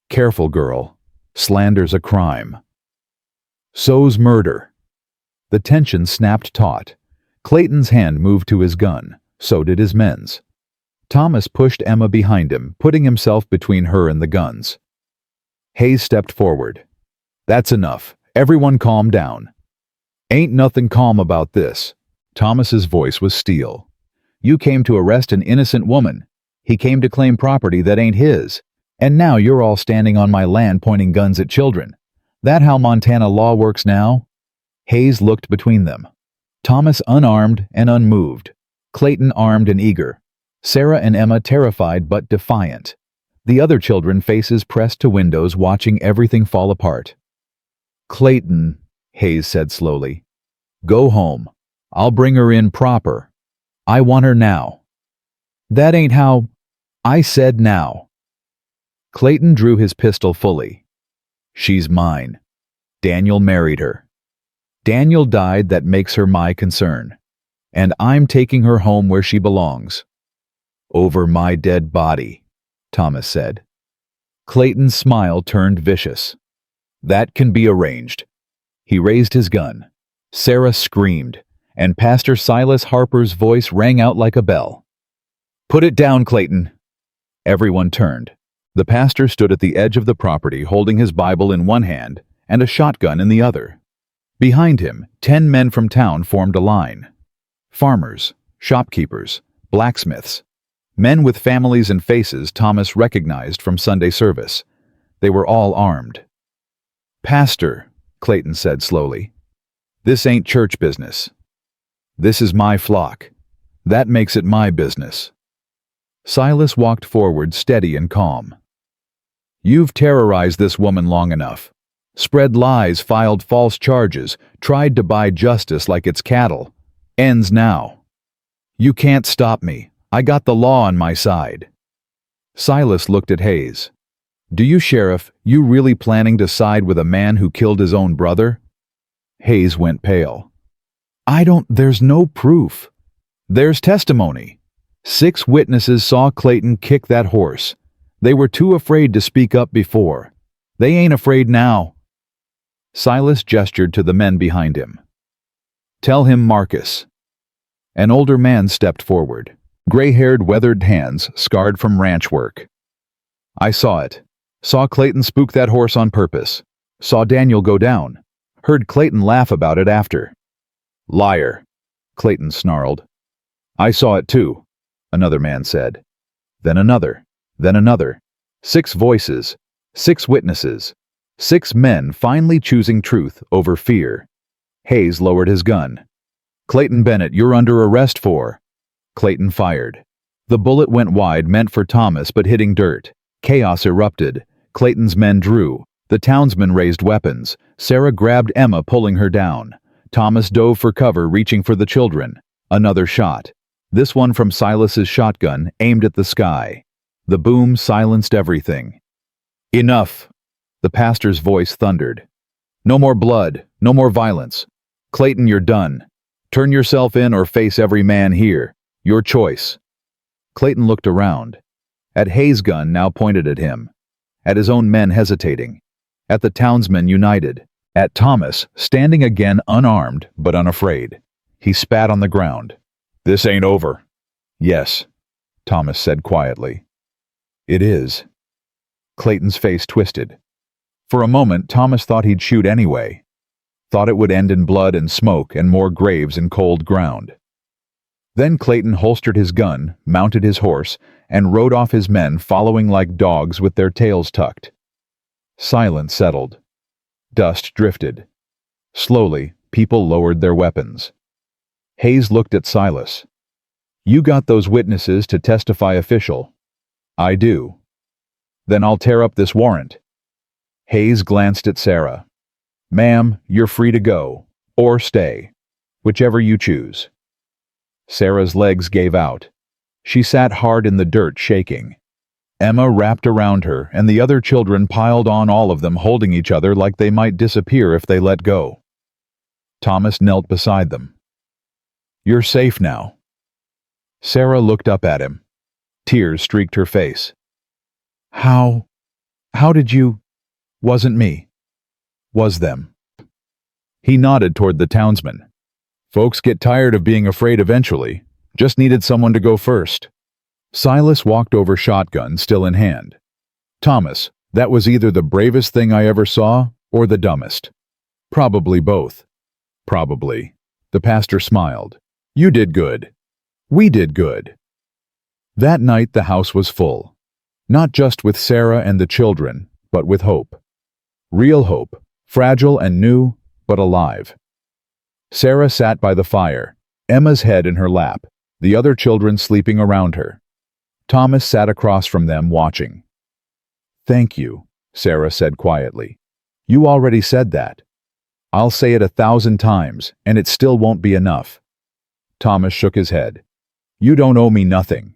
"Careful, girl. Slander's a crime." "So's murder." The tension snapped taut. Clayton's hand moved to his gun. So did his men's. Thomas pushed Emma behind him, putting himself between her and the guns. Hayes stepped forward. "That's enough. Everyone calm down." "Ain't nothing calm about this." Thomas's voice was steel. "You came to arrest an innocent woman. He came to claim property that ain't his. And now you're all standing on my land pointing guns at children. That how Montana law works now?" Hayes looked between them. Thomas unarmed and unmoved. Clayton armed and eager. Sarah and Emma terrified but defiant. The other children, faces pressed to windows, watching everything fall apart. "Clayton," Hayes said slowly, "go home. I'll bring her in proper. I want her now." "That ain't how—" "I said now." Clayton drew his pistol fully. "She's mine. Daniel married her. Daniel died, that makes her my concern. And I'm taking her home where she belongs." "Over my dead body," Thomas said. Clayton's smile turned vicious. "That can be arranged." He raised his gun. Sarah screamed, and Pastor Silas Harper's voice rang out like a bell. "Put it down, Clayton." Everyone turned. The pastor stood at the edge of the property, holding his Bible in one hand and a shotgun in the other. Behind him, 10 men from town formed a line. Farmers, shopkeepers, blacksmiths, men with families and faces Thomas recognized from Sunday service. They were all armed. "Pastor," Clayton said slowly, "this ain't church business. This is my flock. That makes it my business." Silas walked forward, steady and calm. "You've terrorized this woman long enough. Spread lies, filed false charges, tried to buy justice like it's cattle. Ends now. You can't stop me. I got the law on my side." Silas looked at Hayes. "Do you, Sheriff, you really planning to side with a man who killed his own brother?" Hayes went pale. There's no proof." "There's testimony. 6 witnesses saw Clayton kick that horse. They were too afraid to speak up before. They ain't afraid now." Silas gestured to the men behind him. "Tell him Marcus." An older man stepped forward, gray-haired, weathered hands scarred from ranch work. "I saw it. Saw Clayton spook that horse on purpose. Saw Daniel go down. Heard Clayton laugh about it after." "Liar," Clayton snarled. "I saw it too," another man said. Then another. Then another. 6 voices. 6 witnesses. 6 men finally choosing truth over fear. Hayes lowered his gun. "Clayton Bennett, you're under arrest for—" Clayton fired. The bullet went wide, meant for Thomas, but hitting dirt. Chaos erupted. Clayton's men drew. The townsmen raised weapons. Sarah grabbed Emma, pulling her down. Thomas dove for cover, reaching for the children. Another shot. This one from Silas's shotgun, aimed at the sky. The boom silenced everything. "Enough!" The pastor's voice thundered. "No more blood, no more violence. Clayton, you're done. Turn yourself in or face every man here. Your choice." Clayton looked around. At Hayes' gun now pointed at him. At his own men hesitating. At the townsmen united. At Thomas, standing again unarmed but unafraid. He spat on the ground. "This ain't over." "Yes," Thomas said quietly. "It is." Clayton's face twisted. For a moment, Thomas thought he'd shoot anyway. Thought it would end in blood and smoke and more graves in cold ground. Then Clayton holstered his gun, mounted his horse, and rode off his men following like dogs with their tails tucked. Silence settled. Dust drifted. Slowly, people lowered their weapons. Hayes looked at Silas. "You got those witnesses to testify official." "I do." "Then I'll tear up this warrant." Hayes glanced at Sarah. "Ma'am, you're free to go, or stay, whichever you choose." Sarah's legs gave out. She sat hard in the dirt, shaking. Emma wrapped around her, and the other children piled on, all of them holding each other like they might disappear if they let go. Thomas knelt beside them. "You're safe now." Sarah looked up at him. Tears streaked her face. How did you... Wasn't me. Was them." He nodded toward the townsmen. "Folks get tired of being afraid eventually. Just needed someone to go first." Silas walked over, shotgun still in hand. "Thomas, that was either the bravest thing I ever saw or the dumbest." "Probably both." "Probably." The pastor smiled. "You did good. We did good." That night the house was full. Not just with Sarah and the children, but with hope. Real hope, fragile and new, but alive. Sarah sat by the fire, Emma's head in her lap, the other children sleeping around her. Thomas sat across from them, watching. "Thank you," Sarah said quietly. "You already said that. I'll say it 1,000 times, and it still won't be enough." Thomas shook his head. "You don't owe me nothing.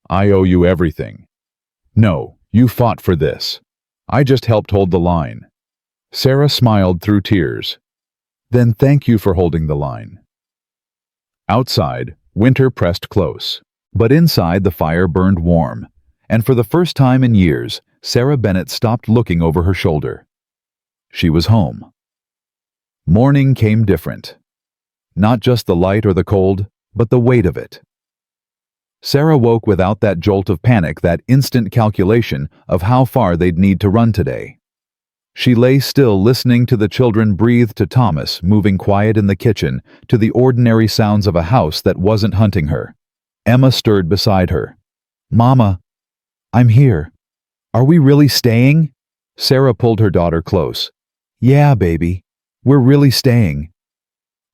I owe you everything. No, you fought for this. I just helped hold the line." Sarah smiled through tears. "Then thank you for holding the line." Outside, winter pressed close, but inside the fire burned warm, and for the first time in years, Sarah Bennett stopped looking over her shoulder. She was home. Morning came different. Not just the light or the cold, but the weight of it. Sarah woke without that jolt of panic, that instant calculation of how far they'd need to run today. She lay still, listening to the children breathe, to Thomas moving quiet in the kitchen, to the ordinary sounds of a house that wasn't hunting her. Emma stirred beside her. "Mama, I'm here. Are we really staying?" Sarah pulled her daughter close. "Yeah, baby, we're really staying."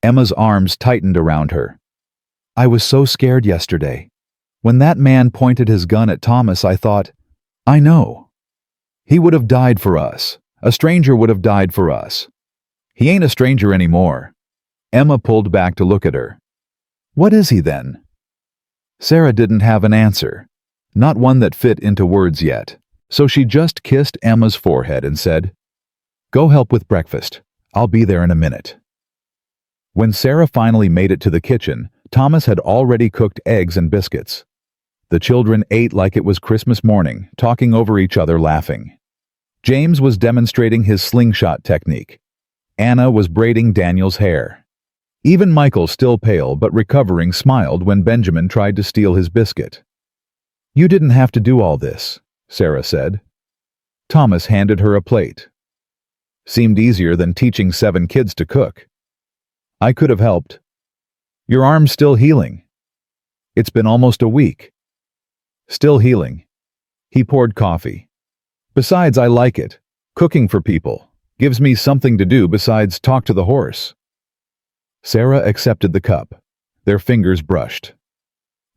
Emma's arms tightened around her. "I was so scared yesterday. When that man pointed his gun at Thomas, I thought, I know. He would have died for us. A stranger would have died for us. He ain't a stranger anymore." Emma pulled back to look at her. "What is he then?" Sarah didn't have an answer, not one that fit into words yet, so she just kissed Emma's forehead and said, "Go help with breakfast. I'll be there in a minute." When Sarah finally made it to the kitchen, Thomas had already cooked eggs and biscuits. The children ate like it was Christmas morning, talking over each other, laughing. James was demonstrating his slingshot technique. Anna was braiding Daniel's hair. Even Michael, still pale but recovering, smiled when Benjamin tried to steal his biscuit. "You didn't have to do all this," Sarah said. Thomas handed her a plate. "Seemed easier than teaching 7 kids to cook." "I could have helped." "Your arm's still healing." "It's been almost a week." "Still healing." He poured coffee. "Besides, I like it. Cooking for people. Gives me something to do besides talk to the horse." Sarah accepted the cup. Their fingers brushed.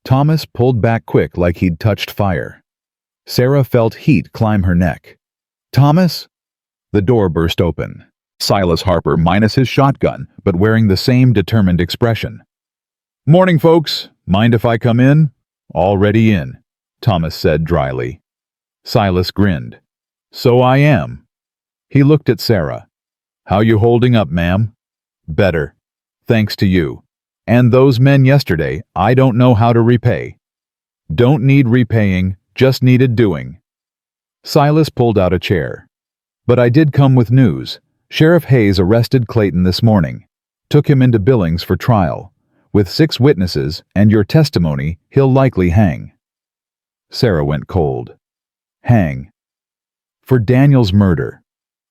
Thomas pulled back quick like he'd touched fire. Sarah felt heat climb her neck. "Thomas?" The door burst open. Silas Harper, minus his shotgun, but wearing the same determined expression. "Morning, folks. Mind if I come in?" "Already in." Thomas said dryly. Silas grinned. So I am. He looked at Sarah. How you holding up, ma'am? Better. Thanks to you. And those men yesterday, I don't know how to repay. Don't need repaying, just needed doing. Silas pulled out a chair. But I did come with news. Sheriff Hayes arrested Clayton this morning. Took him into Billings for trial. With 6 witnesses and your testimony, he'll likely hang. Sarah went cold. Hang. For Daniel's murder.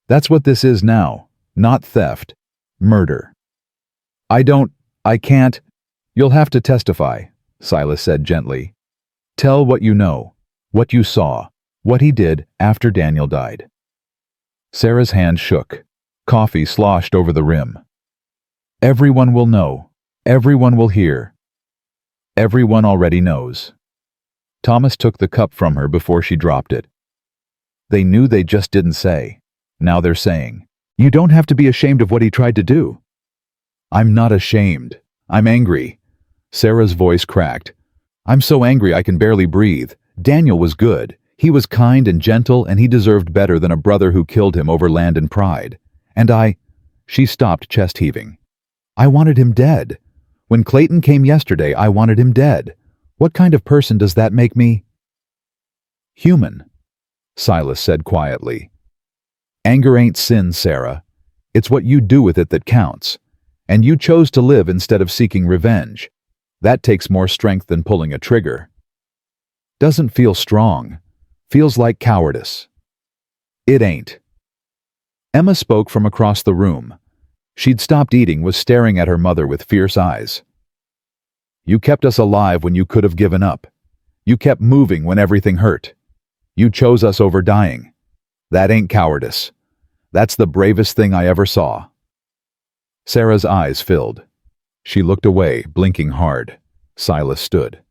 That's what this is now. Not theft. Murder. I can't. You'll have to testify, Silas said gently. Tell what you know, what you saw, what he did after Daniel died. Sarah's hand shook. Coffee sloshed over the rim. Everyone will know. Everyone will hear. Everyone already knows. Thomas took the cup from her before she dropped it. They knew, they just didn't say. Now they're saying, you don't have to be ashamed of what he tried to do. I'm not ashamed. I'm angry. Sarah's voice cracked. I'm so angry I can barely breathe. Daniel was good. He was kind and gentle, and he deserved better than a brother who killed him over land and pride. And she stopped, chest heaving. I wanted him dead. When Clayton came yesterday, I wanted him dead. What kind of person does that make me? Human, Silas said quietly. Anger ain't sin, Sarah. It's what you do with it that counts. And you chose to live instead of seeking revenge. That takes more strength than pulling a trigger. Doesn't feel strong. Feels like cowardice. It ain't. Emma spoke from across the room. She'd stopped eating, was staring at her mother with fierce eyes. You kept us alive when you could have given up. You kept moving when everything hurt. You chose us over dying. That ain't cowardice. That's the bravest thing I ever saw. Sarah's eyes filled. She looked away, blinking hard. Silas stood.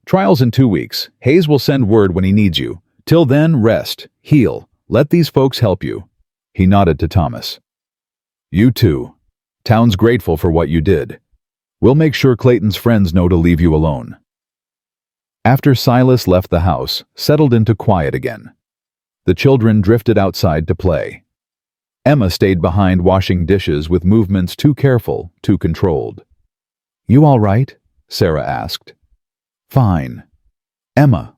Trial's in 2 weeks. Hayes will send word when he needs you. Till then, rest, heal. Let these folks help you. He nodded to Thomas. You too. Town's grateful for what you did. We'll make sure Clayton's friends know to leave you alone. After Silas left the house, settled into quiet again. The children drifted outside to play. Emma stayed behind washing dishes with movements too careful, too controlled. You all right? Sarah asked. Fine. Emma.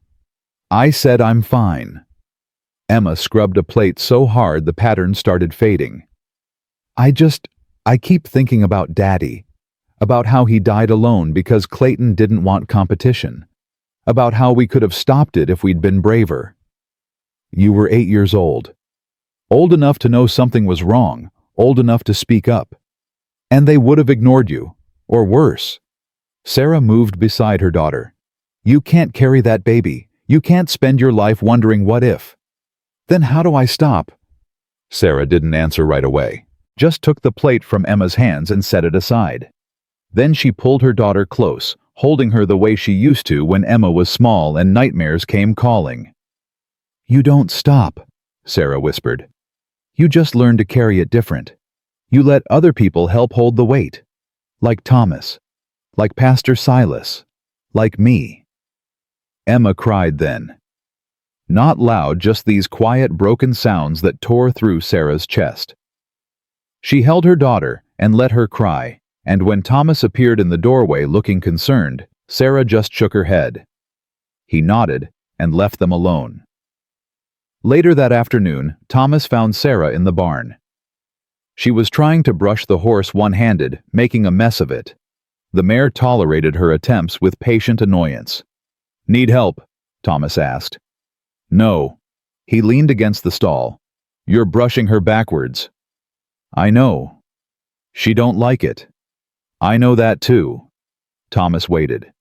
I said I'm fine. Emma scrubbed a plate so hard the pattern started fading. I keep thinking about Daddy. About how he died alone because Clayton didn't want competition. About how we could have stopped it if we'd been braver. You were 8 years old. Old enough to know something was wrong, old enough to speak up. And they would have ignored you, or worse. Sarah moved beside her daughter. You can't carry that baby. You can't spend your life wondering what if. Then how do I stop? Sarah didn't answer right away, just took the plate from Emma's hands and set it aside. Then she pulled her daughter close, holding her the way she used to when Emma was small and nightmares came calling. You don't stop, Sarah whispered. You just learn to carry it different. You let other people help hold the weight. Like Thomas. Like Pastor Silas. Like me. Emma cried then. Not loud, just these quiet, broken sounds that tore through Sarah's chest. She held her daughter and let her cry, and when Thomas appeared in the doorway looking concerned, Sarah just shook her head. He nodded and left them alone. Later that afternoon, Thomas found Sarah in the barn. She was trying to brush the horse one-handed, making a mess of it. The mare tolerated her attempts with patient annoyance. Need help? Thomas asked. No. He leaned against the stall. You're brushing her backwards. I know. She don't like it. I know that too. Thomas waited.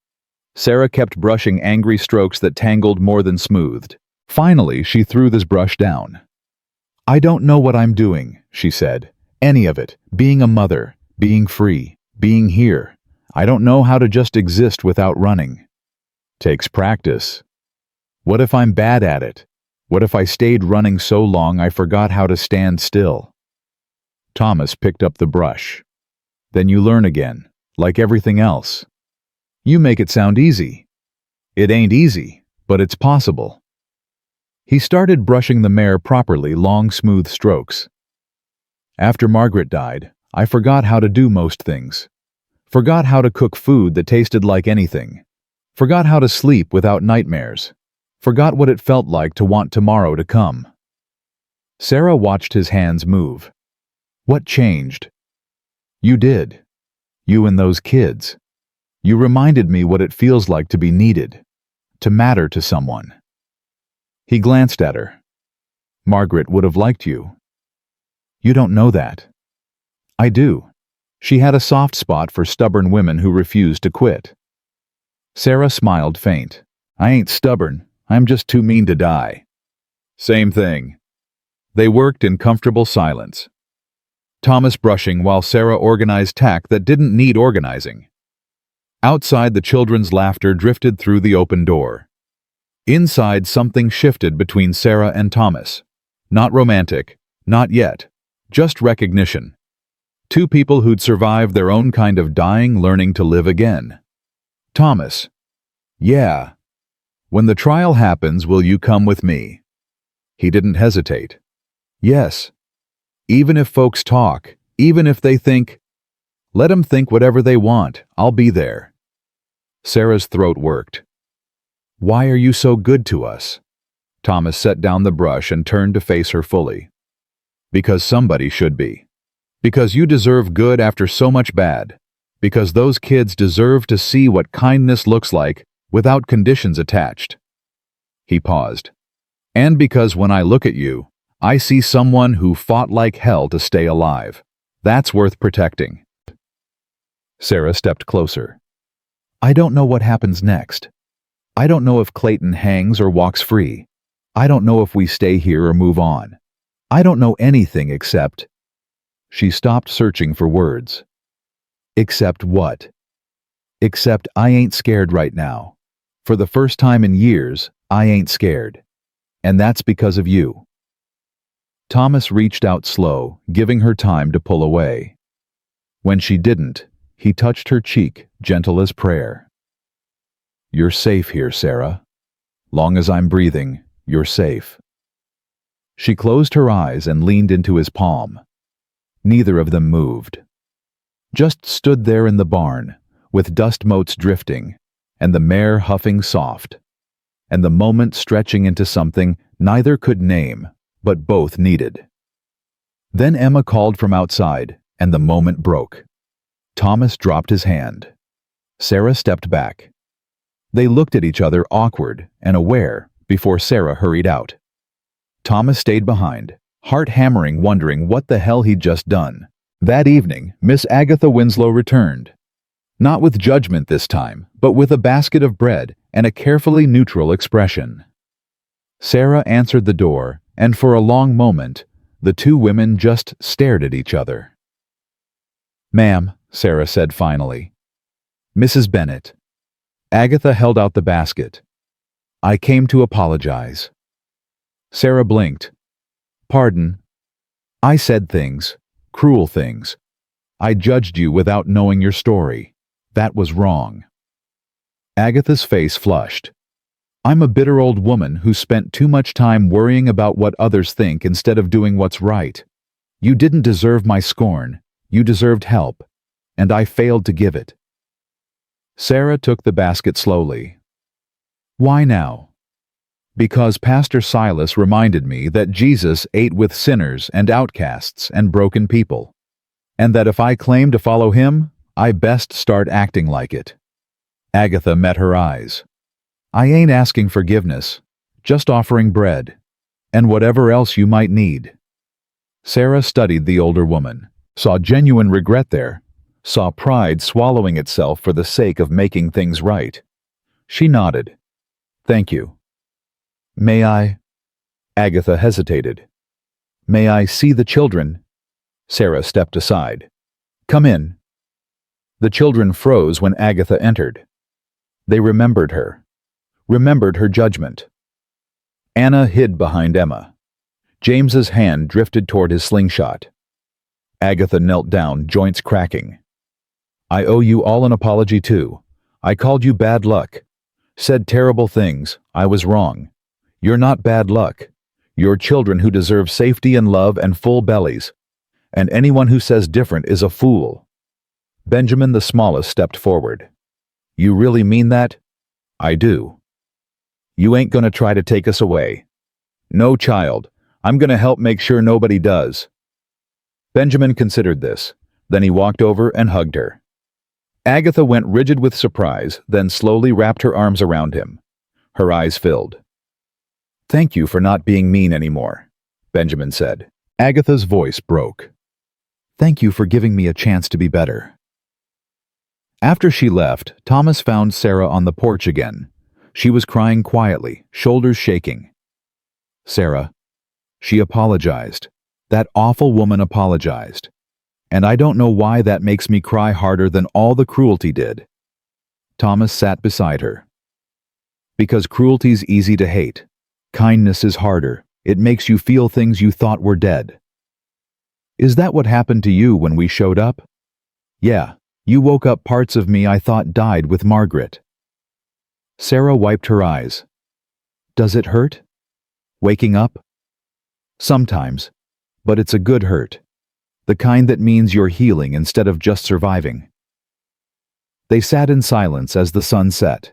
Sarah kept brushing angry strokes that tangled more than smoothed. Finally, she threw this brush down. I don't know what I'm doing, she said. Any of it. Being a mother, being free, being here. I don't know how to just exist without running. Takes practice. What if I'm bad at it? What if I stayed running so long I forgot how to stand still? Thomas picked up the brush. Then you learn again, like everything else. You make it sound easy. It ain't easy, but it's possible. He started brushing the mare properly, long, smooth strokes. After Margaret died, I forgot how to do most things. Forgot how to cook food that tasted like anything. Forgot how to sleep without nightmares. Forgot what it felt like to want tomorrow to come. Sarah watched his hands move. What changed? You did. You and those kids. You reminded me what it feels like to be needed, to matter to someone. He glanced at her. Margaret would have liked you. You don't know that. I do. She had a soft spot for stubborn women who refused to quit. Sarah smiled faint. I ain't stubborn. I'm just too mean to die. Same thing. They worked in comfortable silence. Thomas brushing while Sarah organized tack that didn't need organizing. Outside, the children's laughter drifted through the open door. Inside, something shifted between Sarah and Thomas. Not romantic, not yet, just recognition. Two people who'd survived their own kind of dying, learning to live again. Thomas. Yeah. When the trial happens, will you come with me? He didn't hesitate. Yes. Even if folks talk, even if they think, let them think whatever they want, I'll be there. Sarah's throat worked. Why are you so good to us? Thomas set down the brush and turned to face her fully. Because somebody should be. Because you deserve good after so much bad. Because those kids deserve to see what kindness looks like without conditions attached. He paused. And because when I look at you, I see someone who fought like hell to stay alive. That's worth protecting. Sarah stepped closer. I don't know what happens next. I don't know if Clayton hangs or walks free. I don't know if we stay here or move on. I don't know anything except... She stopped searching for words. Except what? Except I ain't scared right now. For the first time in years, I ain't scared. And that's because of you. Thomas reached out slow, giving her time to pull away. When she didn't, he touched her cheek, gentle as prayer. You're safe here, Sarah. Long as I'm breathing, you're safe. She closed her eyes and leaned into his palm. Neither of them moved. Just stood there in the barn, with dust motes drifting, and the mare huffing soft, and the moment stretching into something neither could name, but both needed. Then Emma called from outside, and the moment broke. Thomas dropped his hand. Sarah stepped back. They looked at each other, awkward and aware, before Sarah hurried out. Thomas stayed behind, heart hammering, wondering what the hell he'd just done. That evening, Miss Agatha Winslow returned. Not with judgment this time, but with a basket of bread and a carefully neutral expression. Sarah answered the door, and for a long moment, the two women just stared at each other. Ma'am, Sarah said finally. Mrs. Bennet. Agatha held out the basket. I came to apologize. Sarah blinked. Pardon. I said things, cruel things. I judged you without knowing your story. That was wrong. Agatha's face flushed. I'm a bitter old woman who spent too much time worrying about what others think instead of doing what's right. You didn't deserve my scorn. You deserved help, and I failed to give it. Sarah took the basket slowly. Why now? Because Pastor Silas reminded me that Jesus ate with sinners and outcasts and broken people, and that if I claim to follow him, I best start acting like it. Agatha met her eyes. I ain't asking forgiveness, just offering bread, and whatever else you might need. Sarah studied the older woman, saw genuine regret there, saw pride swallowing itself for the sake of making things right. She nodded. Thank you. May I? Agatha hesitated. May I see the children? Sarah stepped aside. Come in. The children froze when Agatha entered. They remembered her judgment. Anna hid behind Emma. James's hand drifted toward his slingshot. Agatha knelt down, joints cracking. I owe you all an apology too. I called you bad luck. Said terrible things. I was wrong. You're not bad luck. You're children who deserve safety and love and full bellies. And anyone who says different is a fool. Benjamin, the smallest, stepped forward. You really mean that? I do. You ain't gonna try to take us away. No, child. I'm gonna help make sure nobody does. Benjamin considered this. Then he walked over and hugged her. Agatha went rigid with surprise, then slowly wrapped her arms around him. Her eyes filled. Thank you for not being mean anymore, Benjamin said. Agatha's voice broke. Thank you for giving me a chance to be better. After she left, Thomas found Sarah on the porch again. She was crying quietly, shoulders shaking. Sarah. She apologized. That awful woman apologized. And I don't know why that makes me cry harder than all the cruelty did. Thomas sat beside her. Because cruelty's easy to hate. Kindness is harder. It makes you feel things you thought were dead. Is that what happened to you when we showed up? Yeah, you woke up parts of me I thought died with Margaret. Sarah wiped her eyes. Does it hurt? Waking up? Sometimes, but it's a good hurt. The kind that means you're healing instead of just surviving. They sat in silence as the sun set.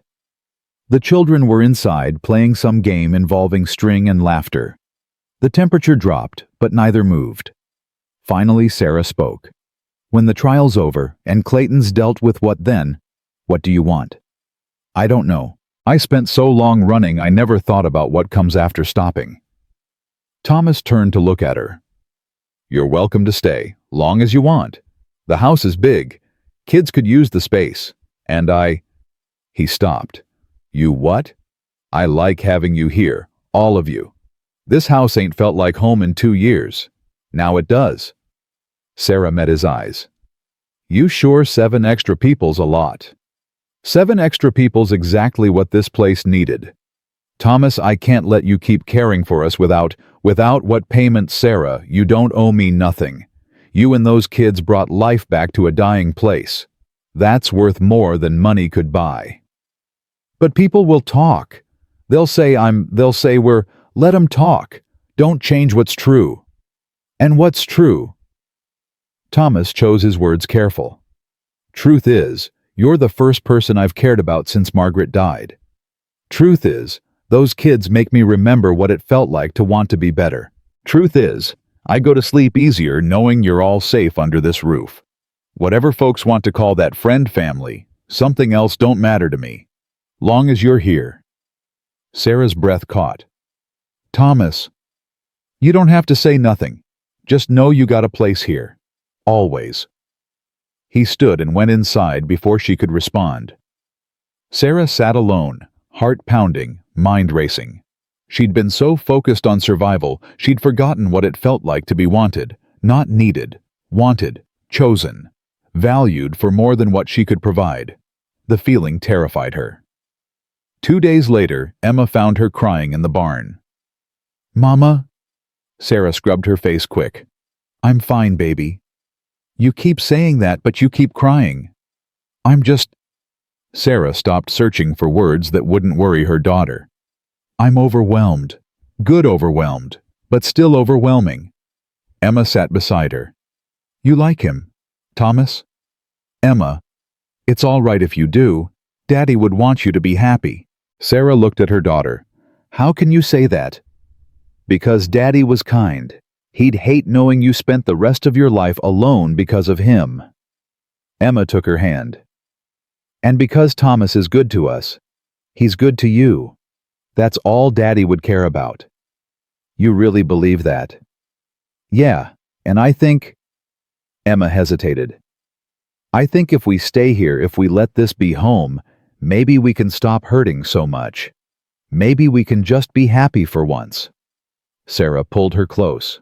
The children were inside playing some game involving string and laughter. The temperature dropped, but neither moved. Finally, Sarah spoke. When the trial's over and Clayton's dealt with what then, what do you want? I don't know. I spent so long running I never thought about what comes after stopping. Thomas turned to look at her. You're welcome to stay, long as you want. The house is big. Kids could use the space. And He stopped. You what? I like having you here, all of you. This house ain't felt like home in 2 years. Now it does. Sarah met his eyes. You sure 7 extra people's a lot. 7 extra people's exactly what this place needed. Thomas, I can't let you keep caring for us without what payment. Sarah, you don't owe me nothing. You and those kids brought life back to a dying place. That's worth more than money could buy. But people will talk. They'll say we're, let 'em talk. Don't change what's true. And what's true? Thomas chose his words careful. Truth is, you're the first person I've cared about since Margaret died. Truth is, those kids make me remember what it felt like to want to be better. Truth is, I go to sleep easier knowing you're all safe under this roof. Whatever folks want to call that friend family, something else don't matter to me. Long as you're here. Sarah's breath caught. Thomas. You don't have to say nothing. Just know you got a place here. Always. He stood and went inside before she could respond. Sarah sat alone, heart pounding, mind racing. She'd been so focused on survival, she'd forgotten what it felt like to be wanted, not needed, wanted, chosen, valued for more than what she could provide. The feeling terrified her. 2 days later, Emma found her crying in the barn. Mama? Sarah scrubbed her face quick. I'm fine, baby. You keep saying that, but you keep crying. I'm just... Sarah stopped searching for words that wouldn't worry her daughter. I'm overwhelmed. Good overwhelmed, but still overwhelming. Emma sat beside her. You like him, Thomas? Emma, it's all right if you do. Daddy would want you to be happy. Sarah looked at her daughter. How can you say that? Because Daddy was kind. He'd hate knowing you spent the rest of your life alone because of him. Emma took her hand. And because Thomas is good to us, he's good to you. That's all Daddy would care about. You really believe that? Yeah, and I think... Emma hesitated. I think if we stay here, if we let this be home, maybe we can stop hurting so much. Maybe we can just be happy for once. Sarah pulled her close.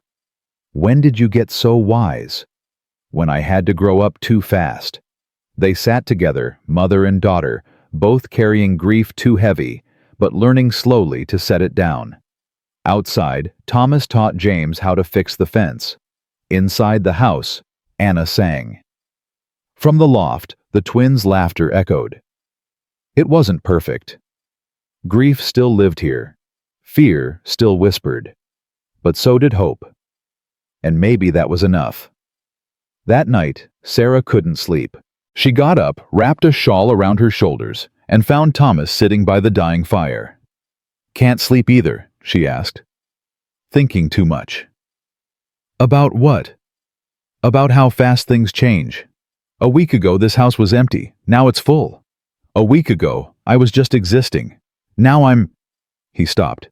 When did you get so wise? When I had to grow up too fast. They sat together, mother and daughter, both carrying grief too heavy, but learning slowly to set it down. Outside, Thomas taught James how to fix the fence. Inside the house, Anna sang. From the loft, the twins' laughter echoed. It wasn't perfect. Grief still lived here. Fear still whispered. But so did hope. And maybe that was enough. That night, Sarah couldn't sleep. She got up, wrapped a shawl around her shoulders, and found Thomas sitting by the dying fire. "Can't sleep either," she asked. "Thinking too much." "About what?" "About how fast things change. A week ago this house was empty, now it's full. A week ago, I was just existing. Now I'm—" He stopped.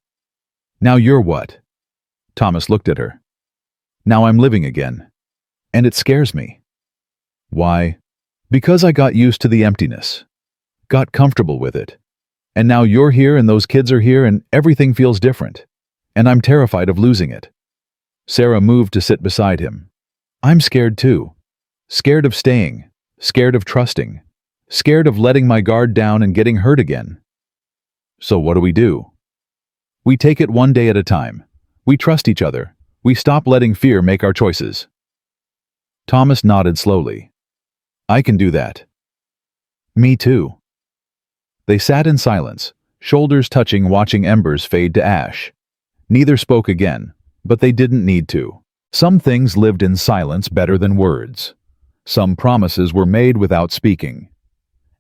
"Now you're what?" Thomas looked at her. "Now I'm living again. And it scares me." "Why?" "Because I got used to the emptiness. Got comfortable with it. And now you're here and those kids are here and everything feels different. And I'm terrified of losing it." Sarah moved to sit beside him. "I'm scared too. Scared of staying. Scared of trusting. Scared of letting my guard down and getting hurt again." "So what do we do?" "We take it one day at a time. We trust each other. We stop letting fear make our choices." Thomas nodded slowly. "I can do that." "Me too." They sat in silence, shoulders touching, watching embers fade to ash. Neither spoke again, but they didn't need to. Some things lived in silence better than words. Some promises were made without speaking.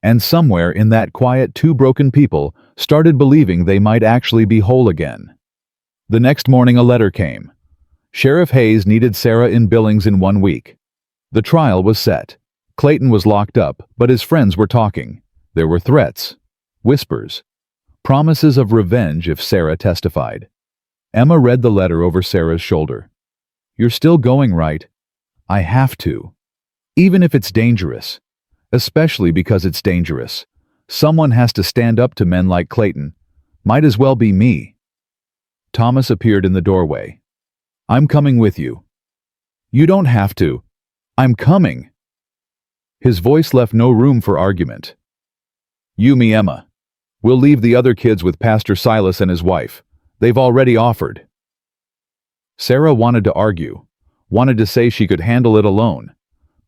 And somewhere in that quiet, two broken people started believing they might actually be whole again. The next morning a letter came. Sheriff Hayes needed Sarah in Billings in 1 week. The trial was set. Clayton was locked up, but his friends were talking. There were threats, whispers, promises of revenge if Sarah testified. Emma read the letter over Sarah's shoulder. "You're still going, right?" "I have to. Even if it's dangerous. Especially because it's dangerous. Someone has to stand up to men like Clayton. Might as well be me." Thomas appeared in the doorway. "I'm coming with you." "You don't have to." "I'm coming." His voice left no room for argument. "You, me, Emma. We'll leave the other kids with Pastor Silas and his wife. They've already offered." Sarah wanted to argue, wanted to say she could handle it alone.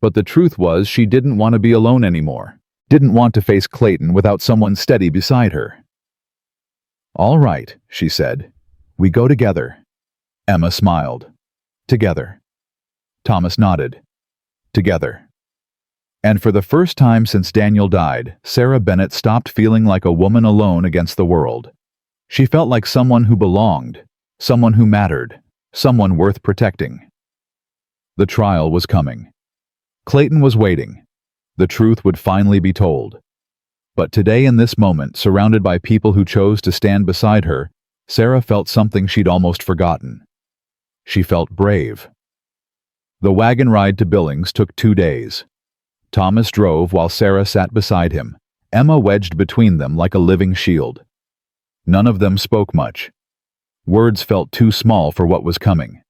But the truth was she didn't want to be alone anymore. Didn't want to face Clayton without someone steady beside her. "All right," she said. "We go together." Emma smiled. "Together." Thomas nodded. "Together." And for the first time since Daniel died, Sarah Bennett stopped feeling like a woman alone against the world. She felt like someone who belonged, someone who mattered, someone worth protecting. The trial was coming. Clayton was waiting. The truth would finally be told. But today, in this moment, surrounded by people who chose to stand beside her, Sarah felt something she'd almost forgotten. She felt brave. The wagon ride to Billings took 2 days. Thomas drove while Sarah sat beside him, Emma wedged between them like a living shield. None of them spoke much. Words felt too small for what was coming.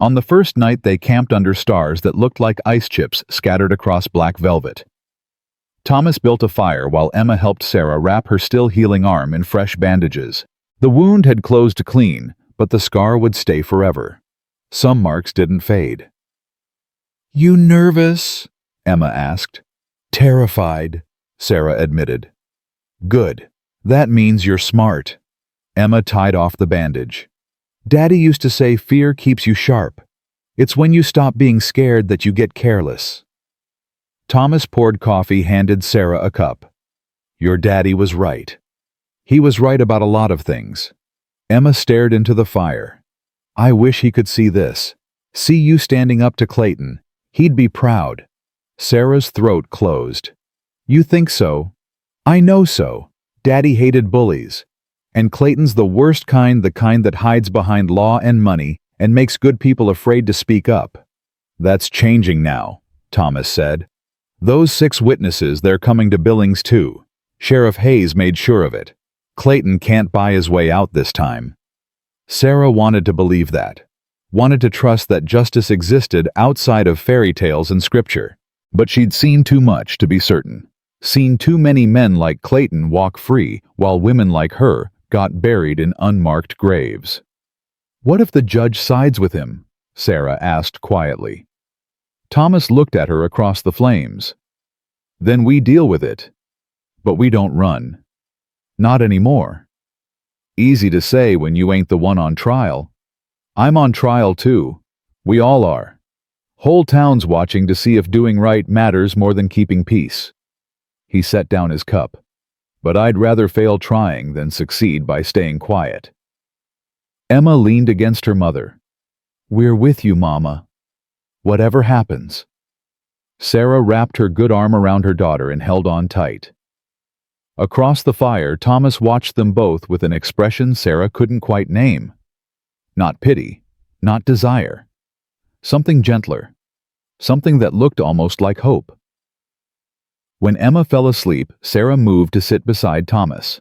On the first night they camped under stars that looked like ice chips scattered across black velvet. Thomas built a fire while Emma helped Sarah wrap her still healing arm in fresh bandages. The wound had closed clean, but the scar would stay forever. Some marks didn't fade. "You nervous?" Emma asked. "Terrified," Sarah admitted. "Good. That means you're smart." Emma tied off the bandage. "Daddy used to say fear keeps you sharp. It's when you stop being scared that you get careless." Thomas poured coffee, handed Sarah a cup. "Your daddy was right. He was right about a lot of things." Emma stared into the fire. "I wish he could see this. See you standing up to Clayton. He'd be proud." Sarah's throat closed. "You think so?" "I know so. Daddy hated bullies. And Clayton's the worst kind, the kind that hides behind law and money and makes good people afraid to speak up." "That's changing now," Thomas said. "Those 6 witnesses, they're coming to Billings too. Sheriff Hayes made sure of it. Clayton can't buy his way out this time." Sarah wanted to believe that. Wanted to trust that justice existed outside of fairy tales and scripture. But she'd seen too much to be certain. Seen too many men like Clayton walk free while women like her got buried in unmarked graves. "What if the judge sides with him?" Sarah asked quietly. Thomas looked at her across the flames. "Then we deal with it. But we don't run. Not anymore." Easy to say when you ain't the one on trial. I'm on trial too. We all are. Whole town's watching to see if doing right matters more than keeping peace. He set down his cup. But I'd rather fail trying than succeed by staying quiet. Emma leaned against her mother. We're with you, Mama. Whatever happens. Sarah wrapped her good arm around her daughter and held on tight. Across the fire, Thomas watched them both with an expression Sarah couldn't quite name. Not pity, not desire. Something gentler. Something that looked almost like hope. When Emma fell asleep, Sarah moved to sit beside Thomas.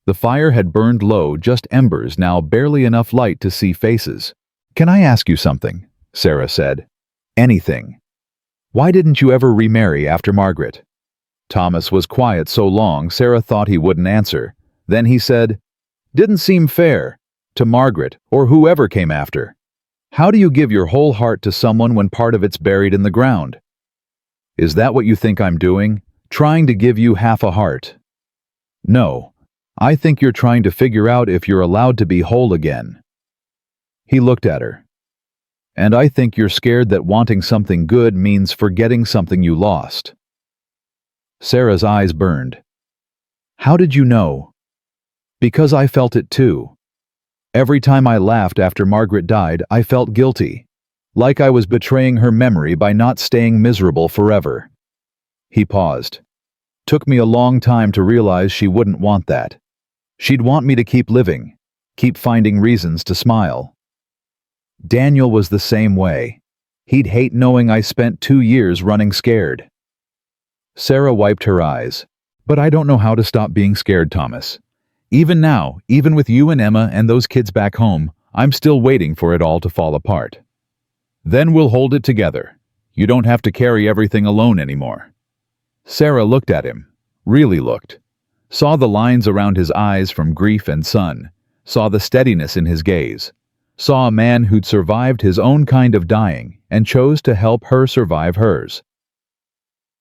The fire had burned low, just embers, now barely enough light to see faces. Can I ask you something? Sarah said. Anything. Why didn't you ever remarry after Margaret? Thomas was quiet so long Sarah thought he wouldn't answer. Then he said, Didn't seem fair. To Margaret, or whoever came after. How do you give your whole heart to someone when part of it's buried in the ground? Is that what you think I'm doing? Trying to give you half a heart? No. I think you're trying to figure out if you're allowed to be whole again. He looked at her. And I think you're scared that wanting something good means forgetting something you lost. Sarah's eyes burned. How did you know? Because I felt it too. Every time I laughed after Margaret died, I felt guilty. Like I was betraying her memory by not staying miserable forever. He paused. Took me a long time to realize she wouldn't want that. She'd want me to keep living, keep finding reasons to smile. Daniel was the same way. He'd hate knowing I spent 2 years running scared. Sarah wiped her eyes. But I don't know how to stop being scared, Thomas. Even now, even with you and Emma and those kids back home, I'm still waiting for it all to fall apart. Then we'll hold it together. You don't have to carry everything alone anymore. Sarah looked at him, really looked. Saw the lines around his eyes from grief and sun, saw the steadiness in his gaze, saw a man who'd survived his own kind of dying and chose to help her survive hers.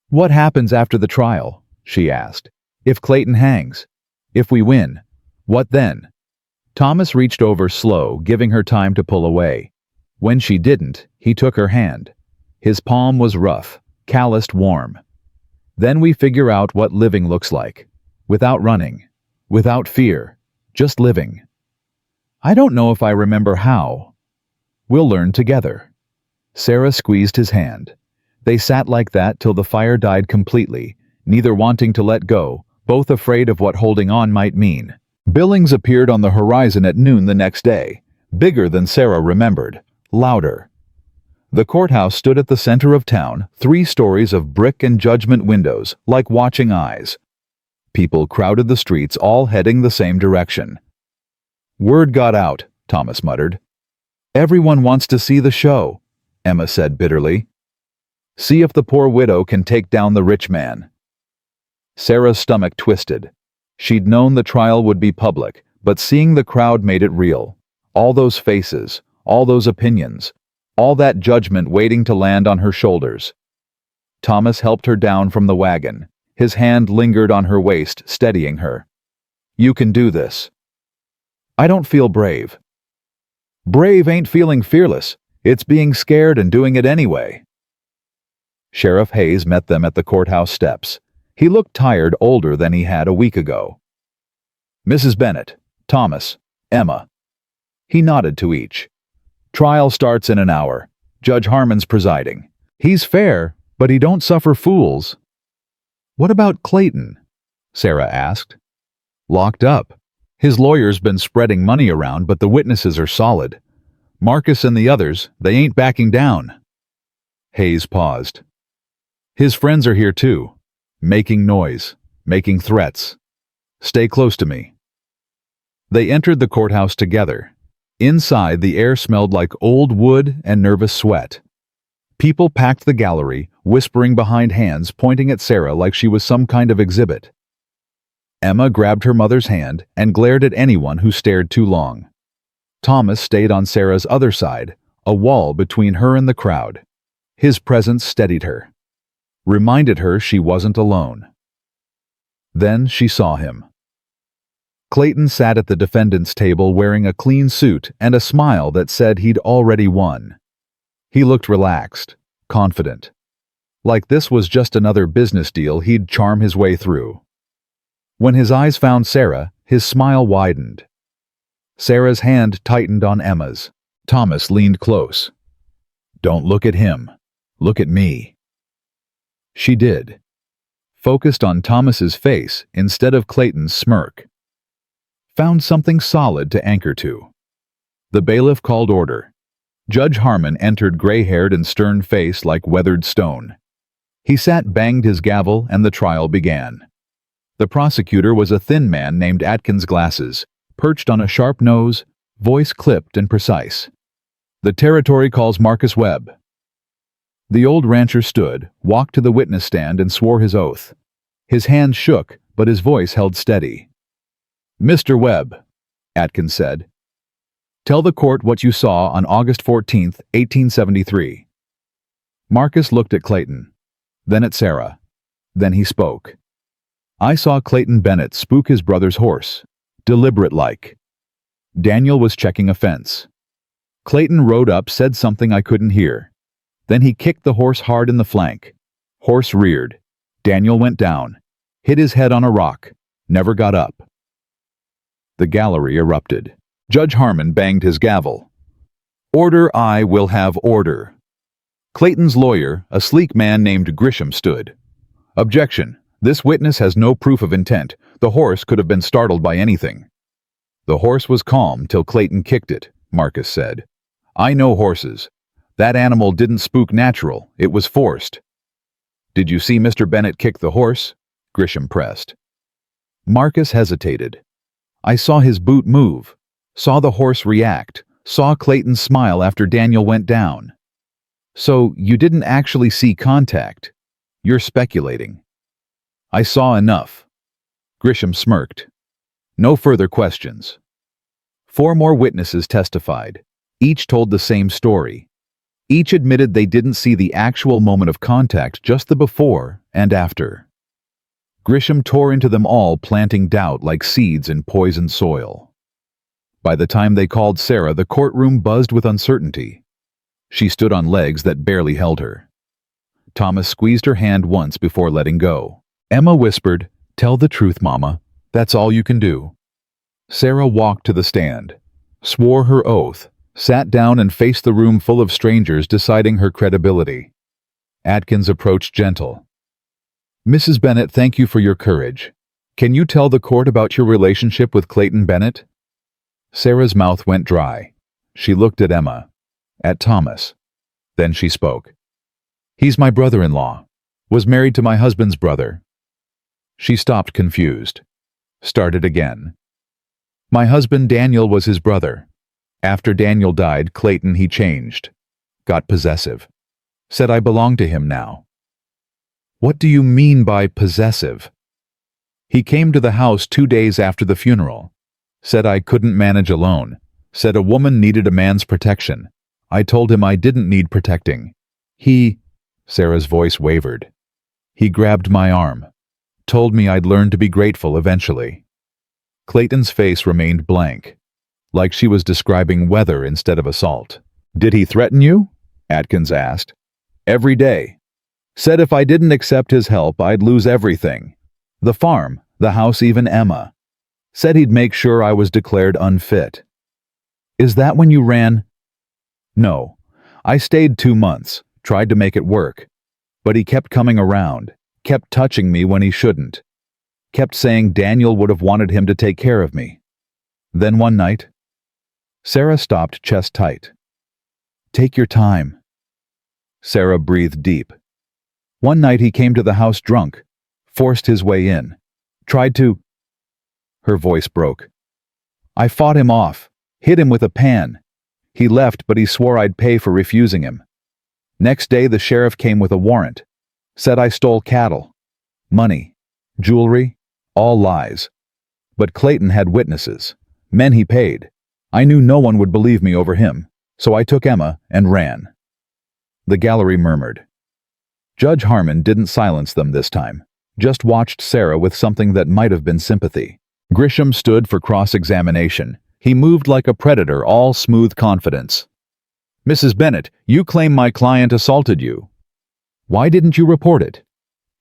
What happens after the trial? She asked. If Clayton hangs? If we win? What then? Thomas reached over slow, giving her time to pull away. When she didn't, he took her hand. His palm was rough, calloused warm. Then we figure out what living looks like. Without running. Without fear. Just living. I don't know if I remember how. We'll learn together. Sarah squeezed his hand. They sat like that till the fire died completely, neither wanting to let go, both afraid of what holding on might mean. Billings appeared on the horizon at noon the next day, bigger than Sarah remembered, louder. The courthouse stood at the center of town, 3 stories of brick and judgment windows, like watching eyes. People crowded the streets, all heading the same direction. Word got out, Thomas muttered. Everyone wants to see the show, Emma said bitterly. See if the poor widow can take down the rich man. Sarah's stomach twisted. She'd known the trial would be public, but seeing the crowd made it real. All those faces, all those opinions, all that judgment waiting to land on her shoulders. Thomas helped her down from the wagon. His hand lingered on her waist, steadying her. You can do this. I don't feel brave. Brave ain't feeling fearless. It's being scared and doing it anyway. Sheriff Hayes met them at the courthouse steps. He looked tired, older than he had a week ago. Mrs. Bennett, Thomas, Emma. He nodded to each. Trial starts in an hour. Judge Harmon's presiding. He's fair, but he don't suffer fools. What about Clayton? Sarah asked. Locked up. His lawyer's been spreading money around, but the witnesses are solid. Marcus and the others, they ain't backing down. Hayes paused. His friends are here too. Making noise, making threats. Stay close to me. They entered the courthouse together. Inside, the air smelled like old wood and nervous sweat. People packed the gallery, whispering behind hands, pointing at Sarah like she was some kind of exhibit. Emma grabbed her mother's hand and glared at anyone who stared too long. Thomas stayed on Sarah's other side, a wall between her and the crowd. His presence steadied her. Reminded her she wasn't alone. Then she saw him. Clayton sat at the defendant's table wearing a clean suit and a smile that said he'd already won. He looked relaxed, confident. Like this was just another business deal he'd charm his way through. When his eyes found Sarah, his smile widened. Sarah's hand tightened on Emma's. Thomas leaned close. "Don't look at him. Look at me." She did, focused on Thomas's face instead of Clayton's smirk. Found something solid to anchor to. The bailiff called order. Judge Harmon entered gray-haired and stern-faced like weathered stone. He banged his gavel, and the trial began. The prosecutor was a thin man named Atkins Glasses, perched on a sharp nose, voice clipped and precise. "The territory calls Marcus Webb." The old rancher stood, walked to the witness stand, and swore his oath. His hands shook, but his voice held steady. "Mr. Webb," Atkins said, "tell the court what you saw on August 14th, 1873. Marcus looked at Clayton, then at Sarah. Then he spoke. "I saw Clayton Bennett spook his brother's horse, deliberate-like. Daniel was checking a fence. Clayton rode up, said something I couldn't hear. Then he kicked the horse hard in the flank. Horse reared. Daniel went down, hit his head on a rock, never got up." The gallery erupted. Judge Harmon banged his gavel. "Order, I will have order." Clayton's lawyer, a sleek man named Grisham, stood. "Objection. This witness has no proof of intent. The horse could have been startled by anything." "The horse was calm till Clayton kicked it," Marcus said. "I know horses. That animal didn't spook natural, it was forced." "Did you see Mr. Bennett kick the horse?" Grisham pressed. Marcus hesitated. "I saw his boot move, saw the horse react, saw Clayton smile after Daniel went down." "So you didn't actually see contact? You're speculating." "I saw enough." Grisham smirked. No further questions. 4 more witnesses testified. Each told the same story. Each admitted they didn't see the actual moment of contact, just the before and after. Grisham tore into them all, planting doubt like seeds in poisoned soil. By the time they called Sarah, the courtroom buzzed with uncertainty. She stood on legs that barely held her. Thomas squeezed her hand once before letting go. Emma whispered, "Tell the truth, Mama. That's all you can do." Sarah walked to the stand, swore her oath, sat down and faced the room full of strangers, deciding her credibility. Atkins approached gentle. "Mrs. Bennett, thank you for your courage. Can you tell the court about your relationship with Clayton Bennett?" Sarah's mouth went dry. She looked at Emma, at Thomas. Then she spoke. "He's my brother-in-law. Was married to my husband's brother." She stopped, confused. Started again. "My husband Daniel was his brother. After Daniel died, Clayton, he changed. Got possessive. Said I belong to him now." "What do you mean by possessive?" "He came to the house 2 days after the funeral. Said I couldn't manage alone. Said a woman needed a man's protection. I told him I didn't need protecting. Sarah's voice wavered. "He grabbed my arm. Told me I'd learn to be grateful eventually." Clayton's face remained blank, like she was describing weather instead of assault. "Did he threaten you?" Atkins asked. "Every day. Said if I didn't accept his help, I'd lose everything. The farm, the house, even Emma. Said he'd make sure I was declared unfit." "Is that when you ran?" "No. I stayed 2 months, tried to make it work. But he kept coming around, kept touching me when he shouldn't. Kept saying Daniel would have wanted him to take care of me. Then one night..." Sarah stopped, chest tight. "Take your time." Sarah breathed deep. "One night he came to the house drunk, forced his way in, tried to..." Her voice broke. "I fought him off, hit him with a pan. He left, but he swore I'd pay for refusing him. Next day the sheriff came with a warrant. Said I stole cattle, money, jewelry, all lies. But Clayton had witnesses, men he paid. I knew no one would believe me over him, so I took Emma and ran." The gallery murmured. Judge Harmon didn't silence them this time, just watched Sarah with something that might have been sympathy. Grisham stood for cross-examination. He moved like a predator, all smooth confidence. Mrs. Bennett, you claim my client assaulted you. Why didn't you report it?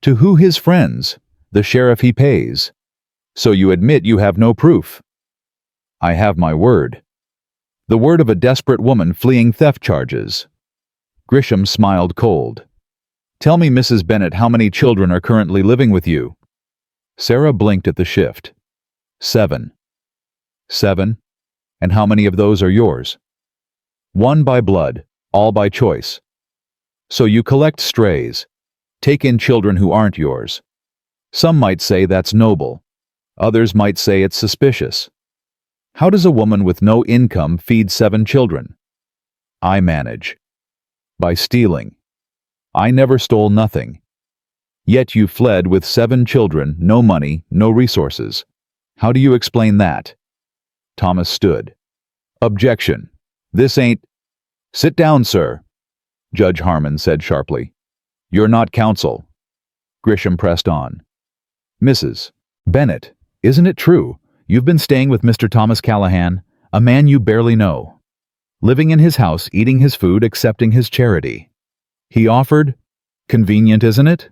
To who? His friends, the sheriff he pays. So you admit you have no proof. I have my word. The word of a desperate woman fleeing theft charges. Grisham smiled cold. Tell me, Mrs. Bennett, how many children are currently living with you? Sarah blinked at the shift. 7. 7? And how many of those are yours? 1 by blood, all by choice. So you collect strays, take in children who aren't yours. Some might say that's noble. Others might say it's suspicious. How does a woman with no income feed 7 children? I manage. By stealing. I never stole nothing. Yet you fled with 7 children, no money, no resources. How do you explain that? Thomas stood. Objection. This ain't... Sit down, sir, Judge Harmon said sharply. You're not counsel. Grisham pressed on. Mrs. Bennett, isn't it true? You've been staying with Mr. Thomas Callahan, a man you barely know. Living in his house, eating his food, accepting his charity. He offered? Convenient, isn't it?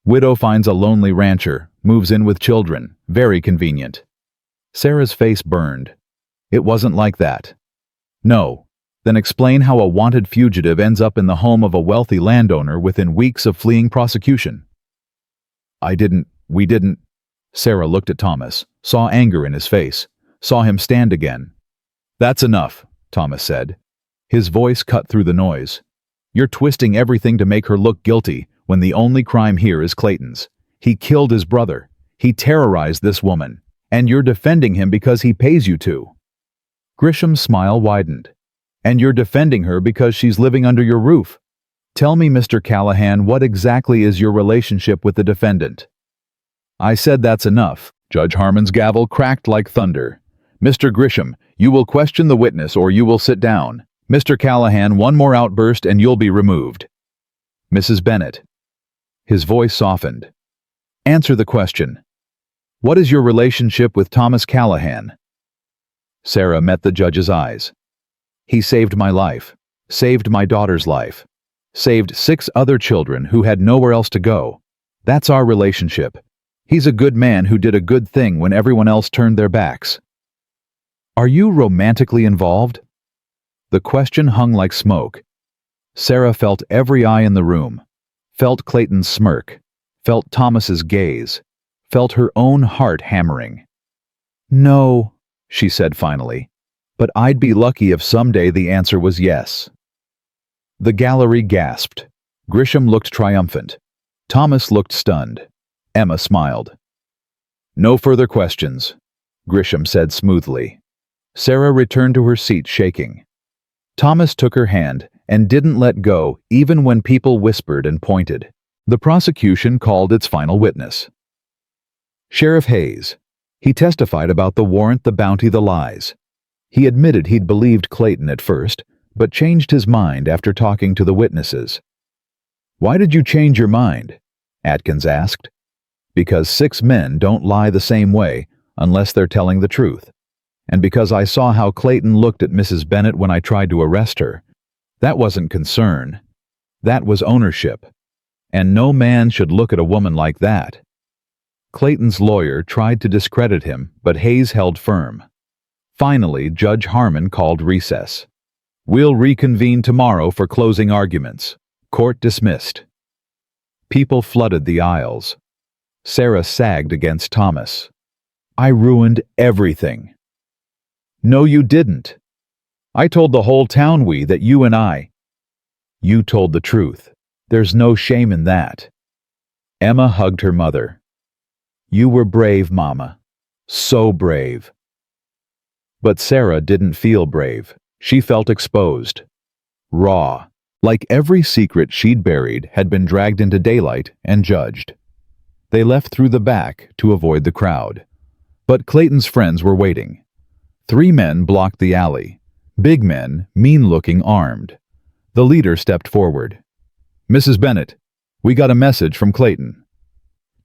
Widow finds a lonely rancher, moves in with children. Very convenient. Sarah's face burned. It wasn't like that. No. Then explain how a wanted fugitive ends up in the home of a wealthy landowner within weeks of fleeing prosecution. We didn't. Sarah looked at Thomas, saw anger in his face, saw him stand again. That's enough, Thomas said. His voice cut through the noise. You're twisting everything to make her look guilty when the only crime here is Clayton's. He killed his brother. He terrorized this woman. And you're defending him because he pays you to. Grisham's smile widened. And you're defending her because she's living under your roof. Tell me, Mr. Callahan, what exactly is your relationship with the defendant? I said that's enough. Judge Harmon's gavel cracked like thunder. Mr. Grisham, you will question the witness or you will sit down. Mr. Callahan, one more outburst and you'll be removed. Mrs. Bennett. His voice softened. Answer the question. What is your relationship with Thomas Callahan? Sarah met the judge's eyes. He saved my life, saved my daughter's life, saved 6 other children who had nowhere else to go. That's our relationship. He's a good man who did a good thing when everyone else turned their backs. Are you romantically involved? The question hung like smoke. Sarah felt every eye in the room, felt Clayton's smirk, felt Thomas's gaze, felt her own heart hammering. No, she said finally, but I'd be lucky if someday the answer was yes. The gallery gasped. Grisham looked triumphant. Thomas looked stunned. Emma smiled. No further questions, Grisham said smoothly. Sarah returned to her seat shaking. Thomas took her hand and didn't let go even when people whispered and pointed. The prosecution called its final witness. Sheriff Hayes. He testified about the warrant, the bounty, the lies. He admitted he'd believed Clayton at first, but changed his mind after talking to the witnesses. Why did you change your mind? Atkins asked. Because 6 men don't lie the same way unless they're telling the truth. And because I saw how Clayton looked at Mrs. Bennett when I tried to arrest her. That wasn't concern. That was ownership. And no man should look at a woman like that. Clayton's lawyer tried to discredit him, but Hayes held firm. Finally, Judge Harmon called recess. We'll reconvene tomorrow for closing arguments. Court dismissed. People flooded the aisles. Sarah sagged against Thomas. I ruined everything. No, you didn't. I told the whole town that you and I. You told the truth. There's no shame in that. Emma hugged her mother. You were brave, Mama. So brave. But Sarah didn't feel brave. She felt exposed. Raw. Like every secret she'd buried had been dragged into daylight and judged. They left through the back to avoid the crowd. But Clayton's friends were waiting. 3 men blocked the alley. Big men, mean-looking, armed. The leader stepped forward. Mrs. Bennett, we got a message from Clayton.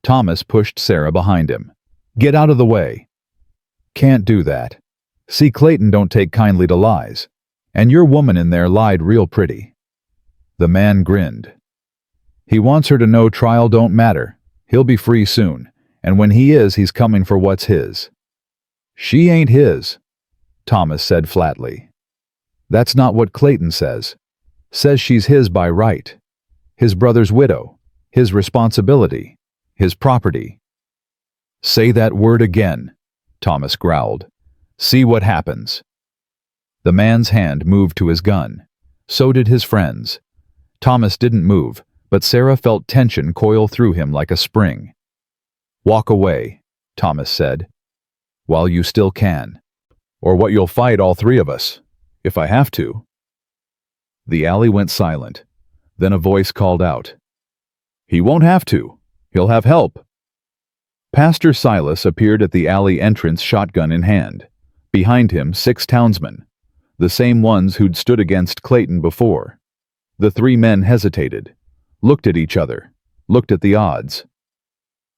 Thomas pushed Sarah behind him. Get out of the way. Can't do that. See, Clayton don't take kindly to lies. And your woman in there lied real pretty. The man grinned. He wants her to know trial don't matter. He'll be free soon, and when he is, he's coming for what's his. She ain't his, Thomas said flatly. That's not what Clayton says. Says she's his by right. His brother's widow. His responsibility. His property. Say that word again, Thomas growled. See what happens. The man's hand moved to his gun. So did his friend's. Thomas didn't move, but Sarah felt tension coil through him like a spring. Walk away, Thomas said, while you still can. Or what you'll fight all three of us, if I have to. The alley went silent. Then a voice called out. He won't have to. He'll have help. Pastor Silas appeared at the alley entrance, shotgun in hand. Behind him, 6 townsmen, the same ones who'd stood against Clayton before. The 3 men hesitated, looked at each other, looked at the odds.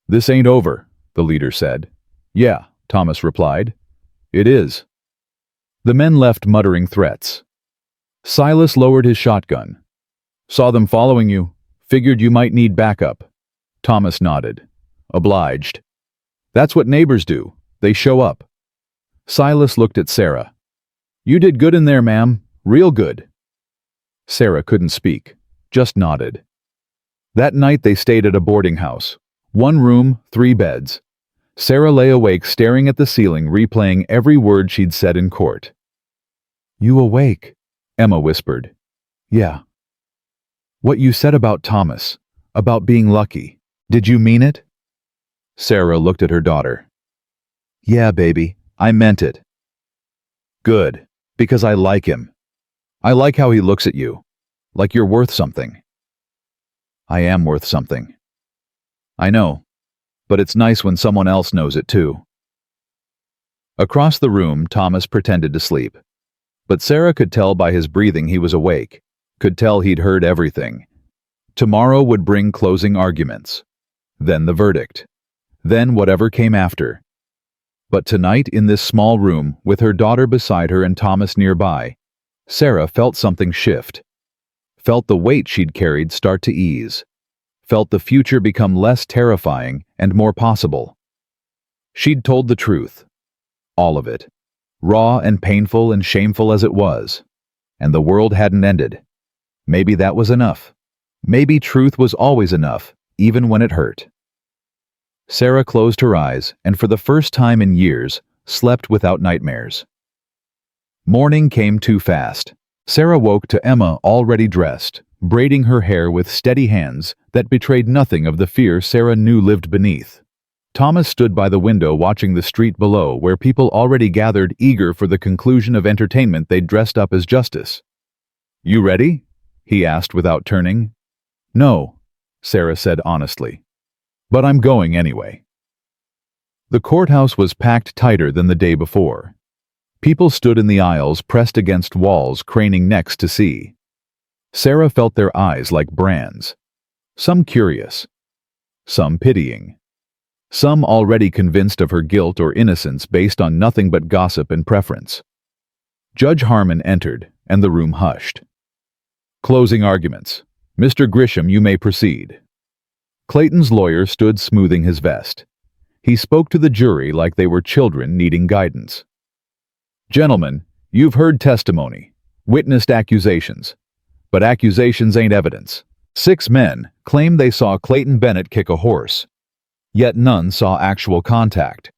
This ain't over, the leader said. Yeah, Thomas replied. It is. The men left muttering threats. Silas lowered his shotgun. Saw them following you. Figured you might need backup. Thomas nodded. Obliged. That's what neighbors do. They show up. Silas looked at Sarah. You did good in there, ma'am. Real good. Sarah couldn't speak, just nodded. That night they stayed at a boarding house. 1 room, 3 beds. Sarah lay awake staring at the ceiling, replaying every word she'd said in court. You awake? Emma whispered. Yeah. What you said about Thomas, about being lucky, did you mean it? Sarah looked at her daughter. Yeah, baby, I meant it. Good, because I like him. I like how he looks at you, like you're worth something. I am worth something. I know, but it's nice when someone else knows it too. Across the room, Thomas pretended to sleep. But Sarah could tell by his breathing he was awake, could tell he'd heard everything. Tomorrow would bring closing arguments. Then the verdict. Then whatever came after. But tonight, in this small room, with her daughter beside her and Thomas nearby, Sarah felt something shift. Felt the weight she'd carried start to ease. Felt the future become less terrifying and more possible. She'd told the truth. All of it. Raw and painful and shameful as it was. And the world hadn't ended. Maybe that was enough. Maybe truth was always enough, even when it hurt. Sarah closed her eyes and for the first time in years, slept without nightmares. Morning came too fast. Sarah woke to Emma already dressed, braiding her hair with steady hands that betrayed nothing of the fear Sarah knew lived beneath. Thomas stood by the window watching the street below where people already gathered eager for the conclusion of entertainment they'd dressed up as justice. You ready? He asked without turning. No, Sarah said honestly. But I'm going anyway. The courthouse was packed tighter than the day before. People stood in the aisles pressed against walls, craning necks to see. Sarah felt their eyes like brands. Some curious. Some pitying. Some already convinced of her guilt or innocence based on nothing but gossip and preference. Judge Harmon entered, and the room hushed. Closing arguments. Mr. Grisham, you may proceed. Clayton's lawyer stood smoothing his vest. He spoke to the jury like they were children needing guidance. Gentlemen, you've heard testimony, witnessed accusations. But accusations ain't evidence. 6 men claim they saw Clayton Bennett kick a horse. Yet none saw actual contact.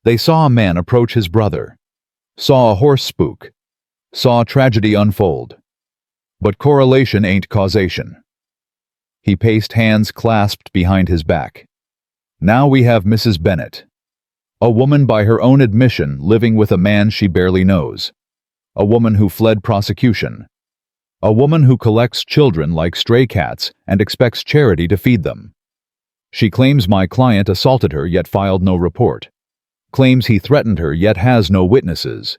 They saw a man approach his brother. Saw a horse spook. Saw tragedy unfold. But correlation ain't causation. He paced, hands clasped behind his back. Now we have Mrs. Bennett. A woman by her own admission living with a man she barely knows. A woman who fled prosecution. A woman who collects children like stray cats and expects charity to feed them. She claims my client assaulted her yet filed no report. Claims he threatened her yet has no witnesses.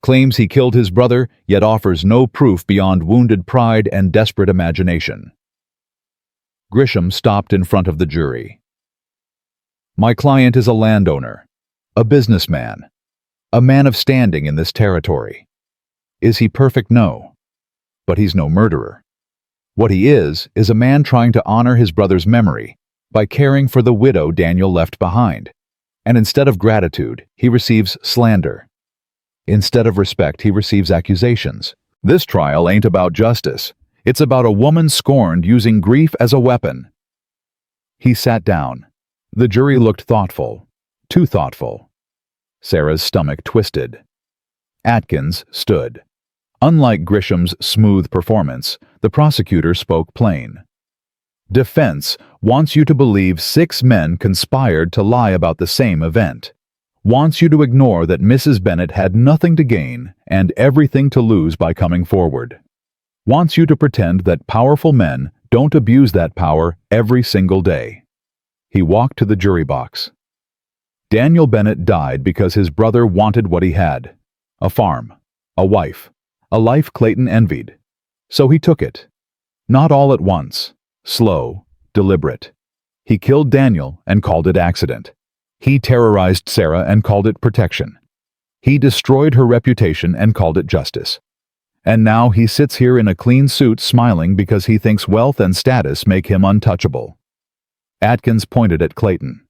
Claims he killed his brother yet offers no proof beyond wounded pride and desperate imagination. Grisham stopped in front of the jury. My client is a landowner, a businessman, a man of standing in this territory. Is he perfect? No. But he's no murderer. What he is a man trying to honor his brother's memory by caring for the widow Daniel left behind. And instead of gratitude, he receives slander. Instead of respect, he receives accusations. This trial ain't about justice. It's about a woman scorned using grief as a weapon. He sat down. The jury looked thoughtful. Too thoughtful. Sarah's stomach twisted. Atkins stood. Unlike Grisham's smooth performance, the prosecutor spoke plain. Defense wants you to believe 6 men conspired to lie about the same event. Wants you to ignore that Mrs. Bennet had nothing to gain and everything to lose by coming forward. Wants you to pretend that powerful men don't abuse that power every single day. He walked to the jury box. Daniel Bennet died because his brother wanted what he had. A farm, a wife, a life Clayton envied. So he took it. Not all at once. Slow, deliberate. He killed Daniel and called it accident. He terrorized Sarah and called it protection. He destroyed her reputation and called it justice. And now he sits here in a clean suit smiling because he thinks wealth and status make him untouchable. Atkins pointed at Clayton.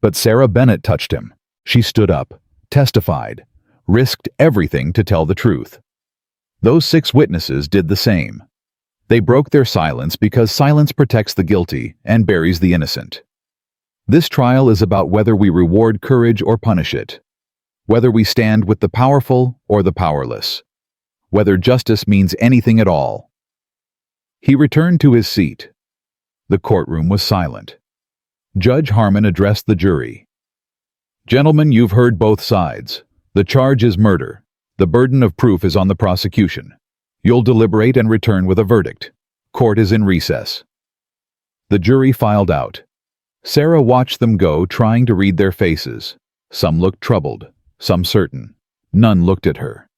But Sarah Bennet touched him. She stood up, testified, risked everything to tell the truth. Those 6 witnesses did the same. They broke their silence because silence protects the guilty and buries the innocent. This trial is about whether we reward courage or punish it, whether we stand with the powerful or the powerless, whether justice means anything at all. He returned to his seat. The courtroom was silent. Judge Harmon addressed the jury. Gentlemen, you've heard both sides. The charge is murder. The burden of proof is on the prosecution. You'll deliberate and return with a verdict. Court is in recess. The jury filed out. Sarah watched them go, trying to read their faces. Some looked troubled, some certain. None looked at her.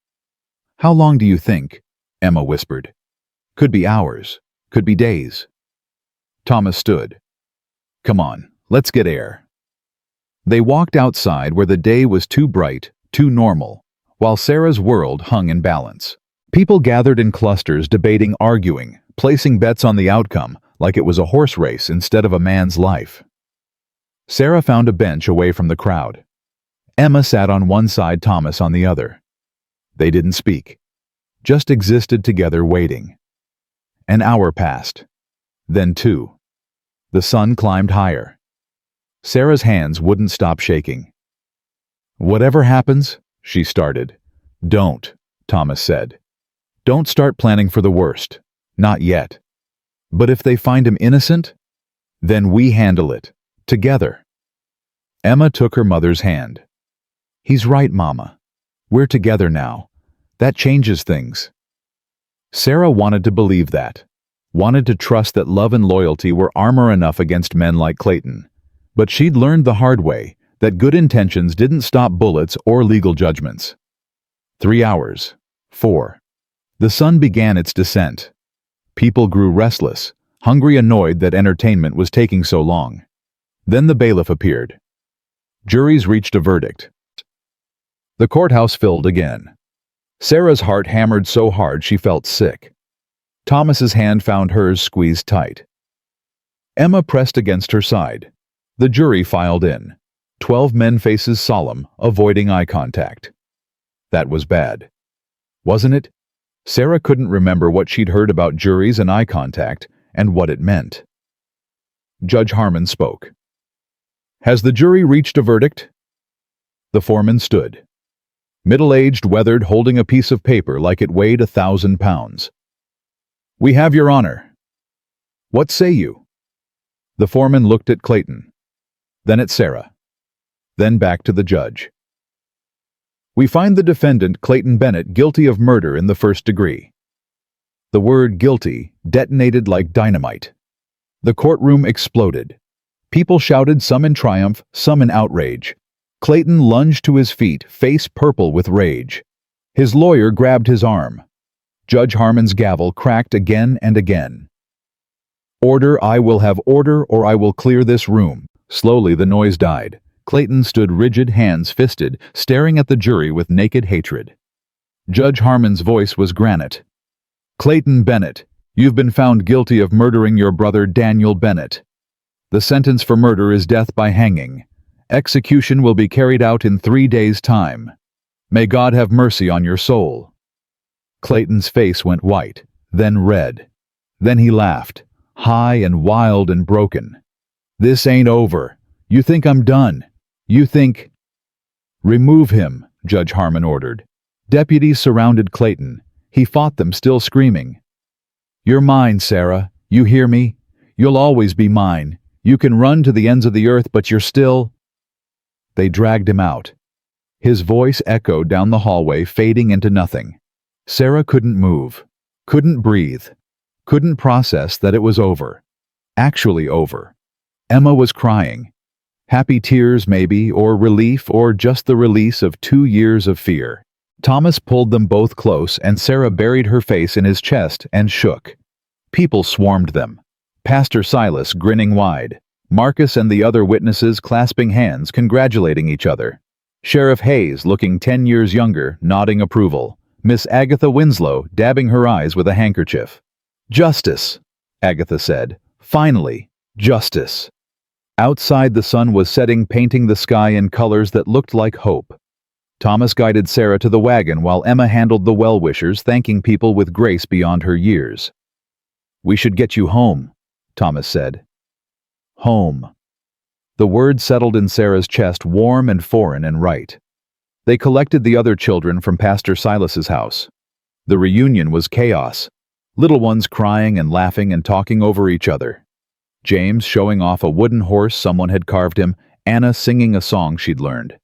How long do you think? Emma whispered. Could be hours. Could be days. Thomas stood. Come on, let's get air. They walked outside where the day was too bright, too normal, while Sarah's world hung in balance. People gathered in clusters, debating, arguing, placing bets on the outcome like it was a horse race instead of a man's life. Sarah found a bench away from the crowd. Emma sat on one side, Thomas on the other. They didn't speak, just existed together waiting. An hour passed. Then 2. The sun climbed higher. Sarah's hands wouldn't stop shaking. Whatever happens, she started. Don't, Thomas said. Don't start planning for the worst. Not yet. But if they find him innocent, then we handle it. Together. Emma took her mother's hand. He's right, Mama. We're together now. That changes things. Sarah wanted to believe that. Wanted to trust that love and loyalty were armor enough against men like Clayton. But she'd learned the hard way that good intentions didn't stop bullets or legal judgments. 3 hours. 4. The sun began its descent. People grew restless, hungry, annoyed that entertainment was taking so long. Then the bailiff appeared. Juries reached a verdict. The courthouse filled again. Sarah's heart hammered so hard she felt sick. Thomas's hand found hers squeezed tight. Emma pressed against her side. The jury filed in. 12 men, faces solemn, avoiding eye contact. That was bad. Wasn't it? Sarah couldn't remember what she'd heard about juries and eye contact and what it meant. Judge Harmon spoke. Has the jury reached a verdict? The foreman stood. Middle-aged, weathered, holding a piece of paper like it weighed 1,000 pounds. We have, Your Honor. What say you? The foreman looked at Clayton, then at Sarah, then back to the judge. We find the defendant, Clayton Bennet, guilty of murder in the 1st degree. The word guilty detonated like dynamite. The courtroom exploded. People shouted, some in triumph, some in outrage. Clayton lunged to his feet, face purple with rage. His lawyer grabbed his arm. Judge Harmon's gavel cracked again and again. Order, I will have order, or I will clear this room. Slowly the noise died. Clayton stood rigid, hands fisted, staring at the jury with naked hatred. Judge Harmon's voice was granite. "Clayton Bennett, you've been found guilty of murdering your brother Daniel Bennett. The sentence for murder is death by hanging. Execution will be carried out in 3 days' time. May God have mercy on your soul." Clayton's face went white, then red. Then he laughed, high and wild and broken. "This ain't over. You think I'm done? You think—" "Remove him," Judge Harmon ordered. Deputies surrounded Clayton. He fought them, still screaming. "You're mine, Sarah. You hear me? You'll always be mine. You can run to the ends of the earth, but you're still—" They dragged him out. His voice echoed down the hallway, fading into nothing. Sarah couldn't move, couldn't breathe, couldn't process that it was over. Actually over. Emma was crying. Happy tears, maybe, or relief, or just the release of 2 years of fear. Thomas pulled them both close, and Sarah buried her face in his chest and shook. People swarmed them. Pastor Silas grinning wide. Marcus and the other witnesses clasping hands, congratulating each other. Sheriff Hayes, looking 10 years younger, nodding approval. Miss Agatha Winslow dabbing her eyes with a handkerchief. "Justice," Agatha said. "Finally, justice." Outside, the sun was setting, painting the sky in colors that looked like hope. Thomas guided Sarah to the wagon while Emma handled the well-wishers, thanking people with grace beyond her years. "We should get you home," Thomas said. Home. The word settled in Sarah's chest, warm and foreign and right. They collected the other children from Pastor Silas's house. The reunion was chaos. Little ones crying and laughing and talking over each other. James showing off a wooden horse someone had carved him, Anna singing a song she'd learned.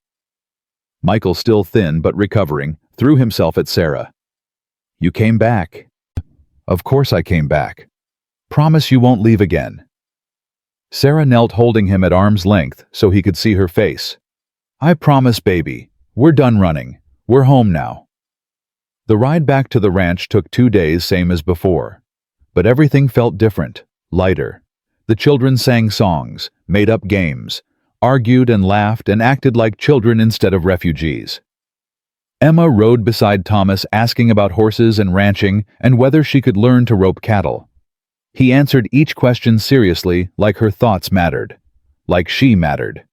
Michael, still thin but recovering, threw himself at Sarah. "You came back." "Of course I came back. Promise you won't leave again." Sarah knelt, holding him at arm's length so he could see her face. "I promise, baby. We're done running. We're home now." The ride back to the ranch took 2 days, same as before. But everything felt different, lighter. The children sang songs, made up games, argued and laughed and acted like children instead of refugees. Emma rode beside Thomas, asking about horses and ranching and whether she could learn to rope cattle. He answered each question seriously, like her thoughts mattered, like she mattered.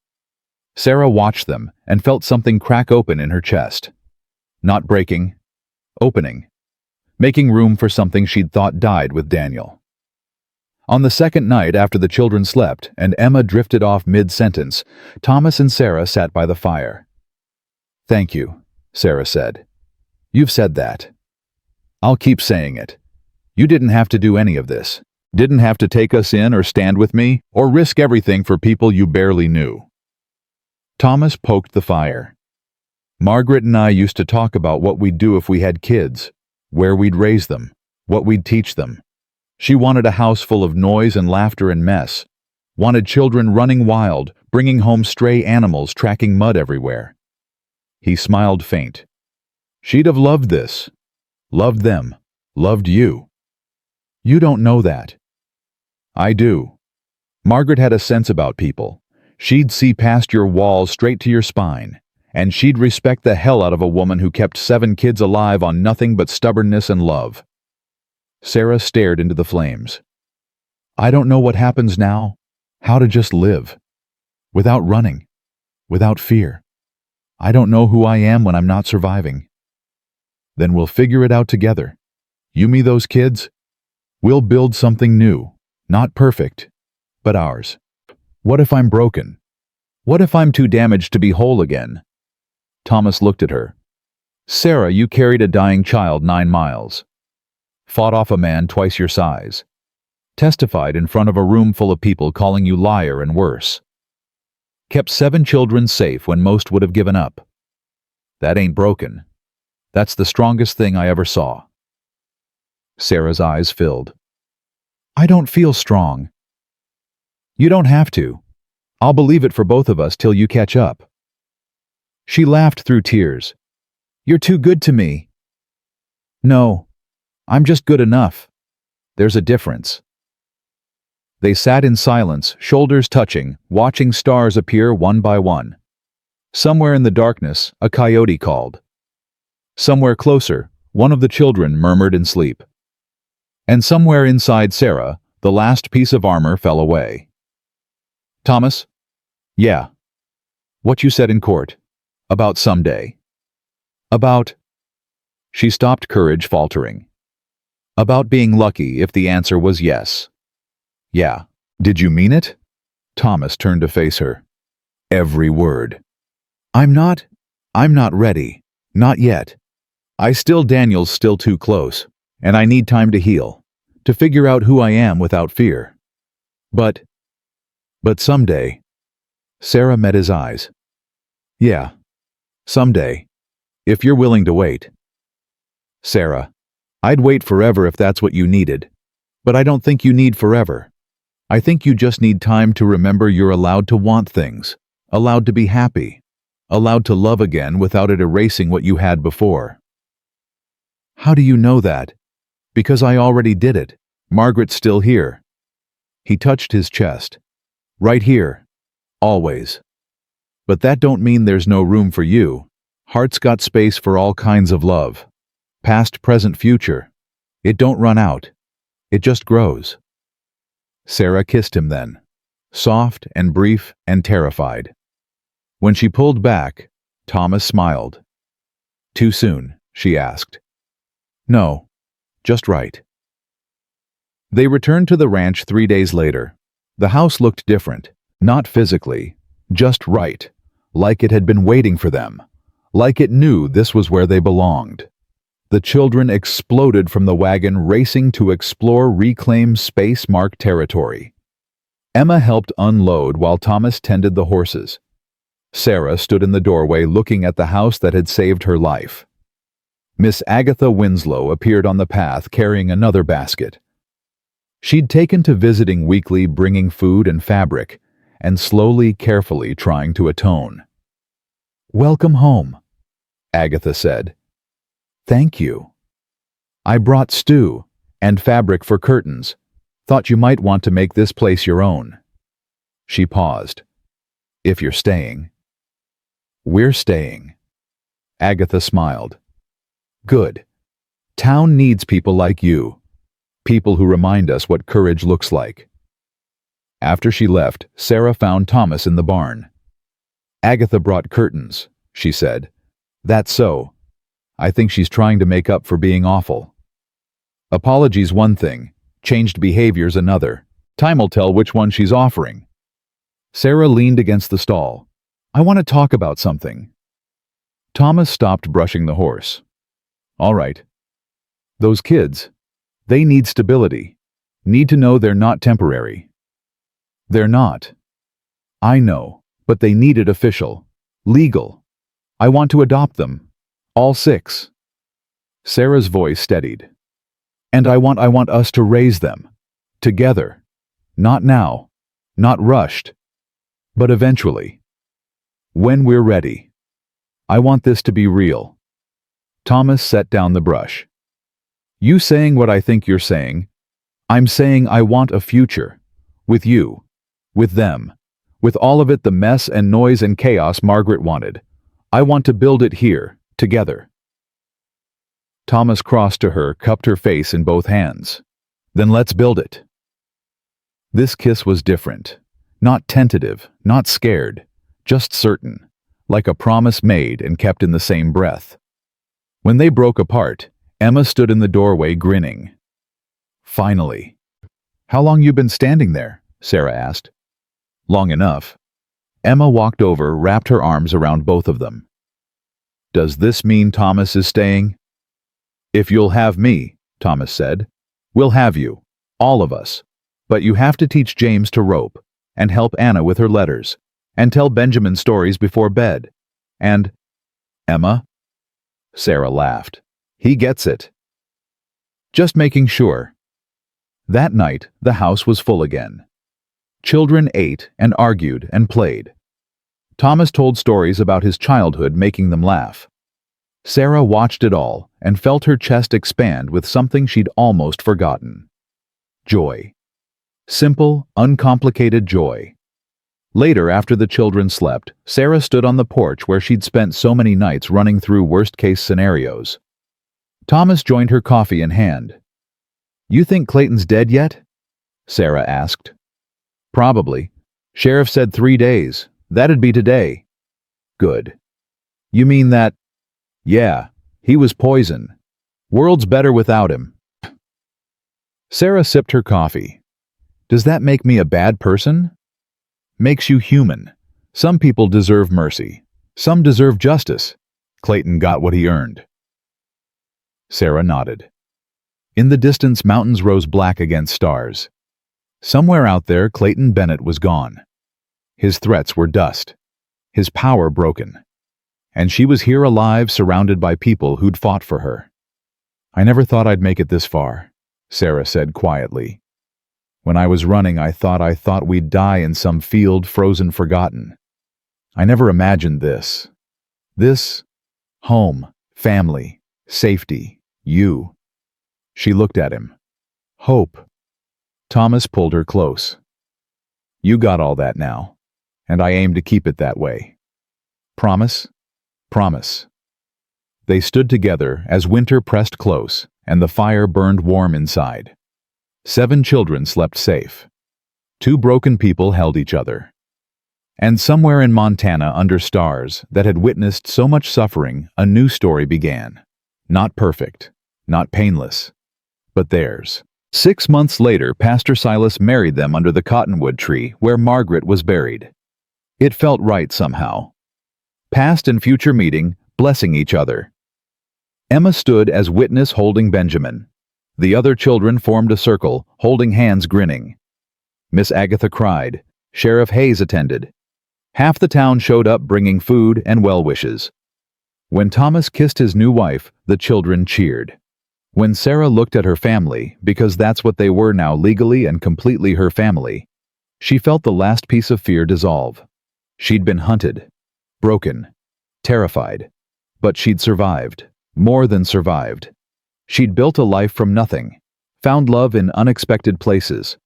Sarah watched them and felt something crack open in her chest. Not breaking, opening, making room for something she'd thought died with Daniel. On the second night after the children slept and Emma drifted off mid-sentence, Thomas and Sarah sat by the fire. "Thank you," Sarah said. "You've said that. I'll keep saying it. You didn't have to do any of this. Didn't have to take us in or stand with me or risk everything for people you barely knew." Thomas poked the fire. "Margaret and I used to talk about what we'd do if we had kids, where we'd raise them, what we'd teach them. She wanted a house full of noise and laughter and mess. Wanted children running wild, bringing home stray animals, tracking mud everywhere." He smiled faint. "She'd have loved this. Loved them. Loved you. You don't know that. I do. Margaret had a sense about people. She'd see past your walls straight to your spine, and she'd respect the hell out of a woman who kept 7 kids alive on nothing but stubbornness and love." Sarah stared into the flames. "I don't know what happens now, how to just live. Without running, without fear. I don't know who I am when I'm not surviving." "Then we'll figure it out together. You, me, those kids. We'll build something new, not perfect, but ours. What if I'm broken? What if I'm too damaged to be whole again?" Thomas looked at her. "Sarah, you carried a dying child 9 miles. Fought off a man twice your size. Testified in front of a room full of people calling you liar and worse. Kept 7 children safe when most would have given up. That ain't broken. That's the strongest thing I ever saw." Sarah's eyes filled. "I don't feel strong." "You don't have to. I'll believe it for both of us till you catch up." She laughed through tears. "You're too good to me." "No, I'm just good enough. There's a difference." They sat in silence, shoulders touching, watching stars appear one by one. Somewhere in the darkness, a coyote called. Somewhere closer, one of the children murmured in sleep. And somewhere inside Sarah, the last piece of armor fell away. Thomas? Yeah. What you said in court. About someday. About... She stopped, courage faltering. About being lucky if the answer was yes. Yeah. Did you mean it? Thomas turned to face her. Every word. I'm not ready. Not yet. Daniel's still too close, and I need time to heal, to figure out who I am without fear. But someday. Sarah met his eyes. Yeah. Someday. If you're willing to wait. Sarah, I'd wait forever if that's what you needed. But I don't think you need forever. I think you just need time to remember you're allowed to want things, allowed to be happy, allowed to love again without it erasing what you had before. How do you know that? Because I already did it. Margaret's still here. He touched his chest. Right here. Always. But that don't mean there's no room for you. Heart's got space for all kinds of love. Past, present, future. It don't run out. It just grows. Sarah kissed him then, soft and brief and terrified. When she pulled back, Thomas smiled. Too soon, she asked. No, just right. They returned to the ranch 3 days later. The house looked different, not physically, just right, like it had been waiting for them, like it knew this was where they belonged. The children exploded from the wagon, racing to explore reclaimed space-marked territory. Emma helped unload while Thomas tended the horses. Sarah stood in the doorway looking at the house that had saved her life. Miss Agatha Winslow appeared on the path carrying another basket. She'd taken to visiting weekly, bringing food and fabric, and slowly, carefully trying to atone. Welcome home, Agatha said. Thank you. I brought stew and fabric for curtains. Thought you might want to make this place your own. She paused. If you're staying. We're staying. Agatha smiled. Good. Town needs people like you. People who remind us what courage looks like. After she left, Sarah found Thomas in the barn. Agatha brought curtains, she said. That's so. I think she's trying to make up for being awful. Apology's one thing, changed behavior's another. Time'll tell which one she's offering. Sarah leaned against the stall. I want to talk about something. Thomas stopped brushing the horse. All right. Those kids, they need stability. Need to know they're not temporary. They're not. I know, but they need it official. Legal. I want to adopt them. All 6. Sarah's voice steadied. And I want us to raise them. Together. Not now. Not rushed. But eventually. When we're ready. I want this to be real. Thomas set down the brush. You saying what I think you're saying. I'm saying I want a future. With you. With them. With all of it, the mess and noise and chaos Margaret wanted. I want to build it here. Together. Thomas crossed to her, cupped her face in both hands. Then let's build it. This kiss was different. Not tentative, not scared, just certain, like a promise made and kept in the same breath. When they broke apart, Emma stood in the doorway grinning. Finally. How long you been standing there? Sarah asked. Long enough. Emma walked over, wrapped her arms around both of them. Does this mean Thomas is staying? If you'll have me, Thomas said. We'll have you. All of us. But you have to teach James to rope, and help Anna with her letters, and tell Benjamin stories before bed. And... Emma? Sarah laughed. He gets it. Just making sure. That night, the house was full again. Children ate and argued and played. Thomas told stories about his childhood, making them laugh. Sarah watched it all and felt her chest expand with something she'd almost forgotten. Joy. Simple, uncomplicated joy. Later, after the children slept, Sarah stood on the porch where she'd spent so many nights running through worst-case scenarios. Thomas joined her, coffee in hand. "You think Clayton's dead yet?" Sarah asked. "Probably. Sheriff said 3 days. That'd be today." "Good. You mean that—" "Yeah, he was poison. World's better without him." Sarah sipped her coffee. "Does that make me a bad person?" "Makes you human. Some people deserve mercy. Some deserve justice. Clayton got what he earned." Sarah nodded. In the distance, mountains rose black against stars. Somewhere out there, Clayton Bennett was gone. His threats were dust. His power broken. And she was here alive, surrounded by people who'd fought for her. "I never thought I'd make it this far," Sarah said quietly. "When I was running, I thought we'd die in some field, frozen, forgotten. I never imagined this. This, home, family, safety, you." She looked at him. "Hope." Thomas pulled her close. "You got all that now, and I aim to keep it that way. Promise?" "Promise." They stood together as winter pressed close and the fire burned warm inside. 7 children slept safe. 2 broken people held each other. And somewhere in Montana, under stars that had witnessed so much suffering, a new story began. Not perfect, not painless, but theirs. 6 months later, Pastor Silas married them under the cottonwood tree where Margaret was buried. It felt right somehow. Past and future meeting, blessing each other. Emma stood as witness holding Benjamin. The other children formed a circle, holding hands, grinning. Miss Agatha cried. Sheriff Hayes attended. Half the town showed up bringing food and well wishes. When Thomas kissed his new wife, the children cheered. When Sarah looked at her family, because that's what they were now, legally and completely her family, she felt the last piece of fear dissolve. She'd been hunted, broken, terrified, but she'd survived, more than survived. She'd built a life from nothing, found love in unexpected places,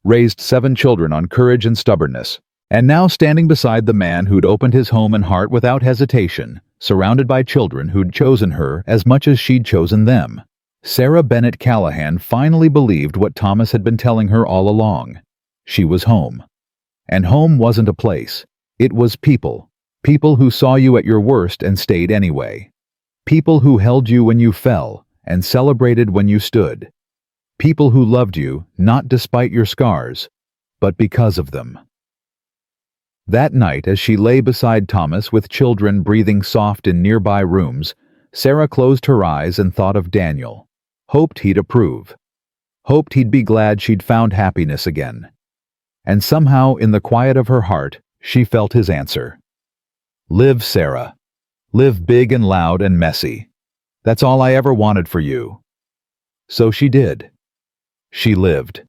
raised 7 children on courage and stubbornness, and now standing beside the man who'd opened his home and heart without hesitation, surrounded by children who'd chosen her as much as she'd chosen them. Sarah Bennett Callahan finally believed what Thomas had been telling her all along. She was home. And home wasn't a place. It was people. People who saw you at your worst and stayed anyway. People who held you when you fell and celebrated when you stood. People who loved you, not despite your scars, but because of them. That night, as she lay beside Thomas with children breathing soft in nearby rooms, Sarah closed her eyes and thought of Daniel. Hoped he'd approve. Hoped he'd be glad she'd found happiness again. And somehow, in the quiet of her heart, she felt his answer. Live, Sarah. Live big and loud and messy. That's all I ever wanted for you. So she did. She lived.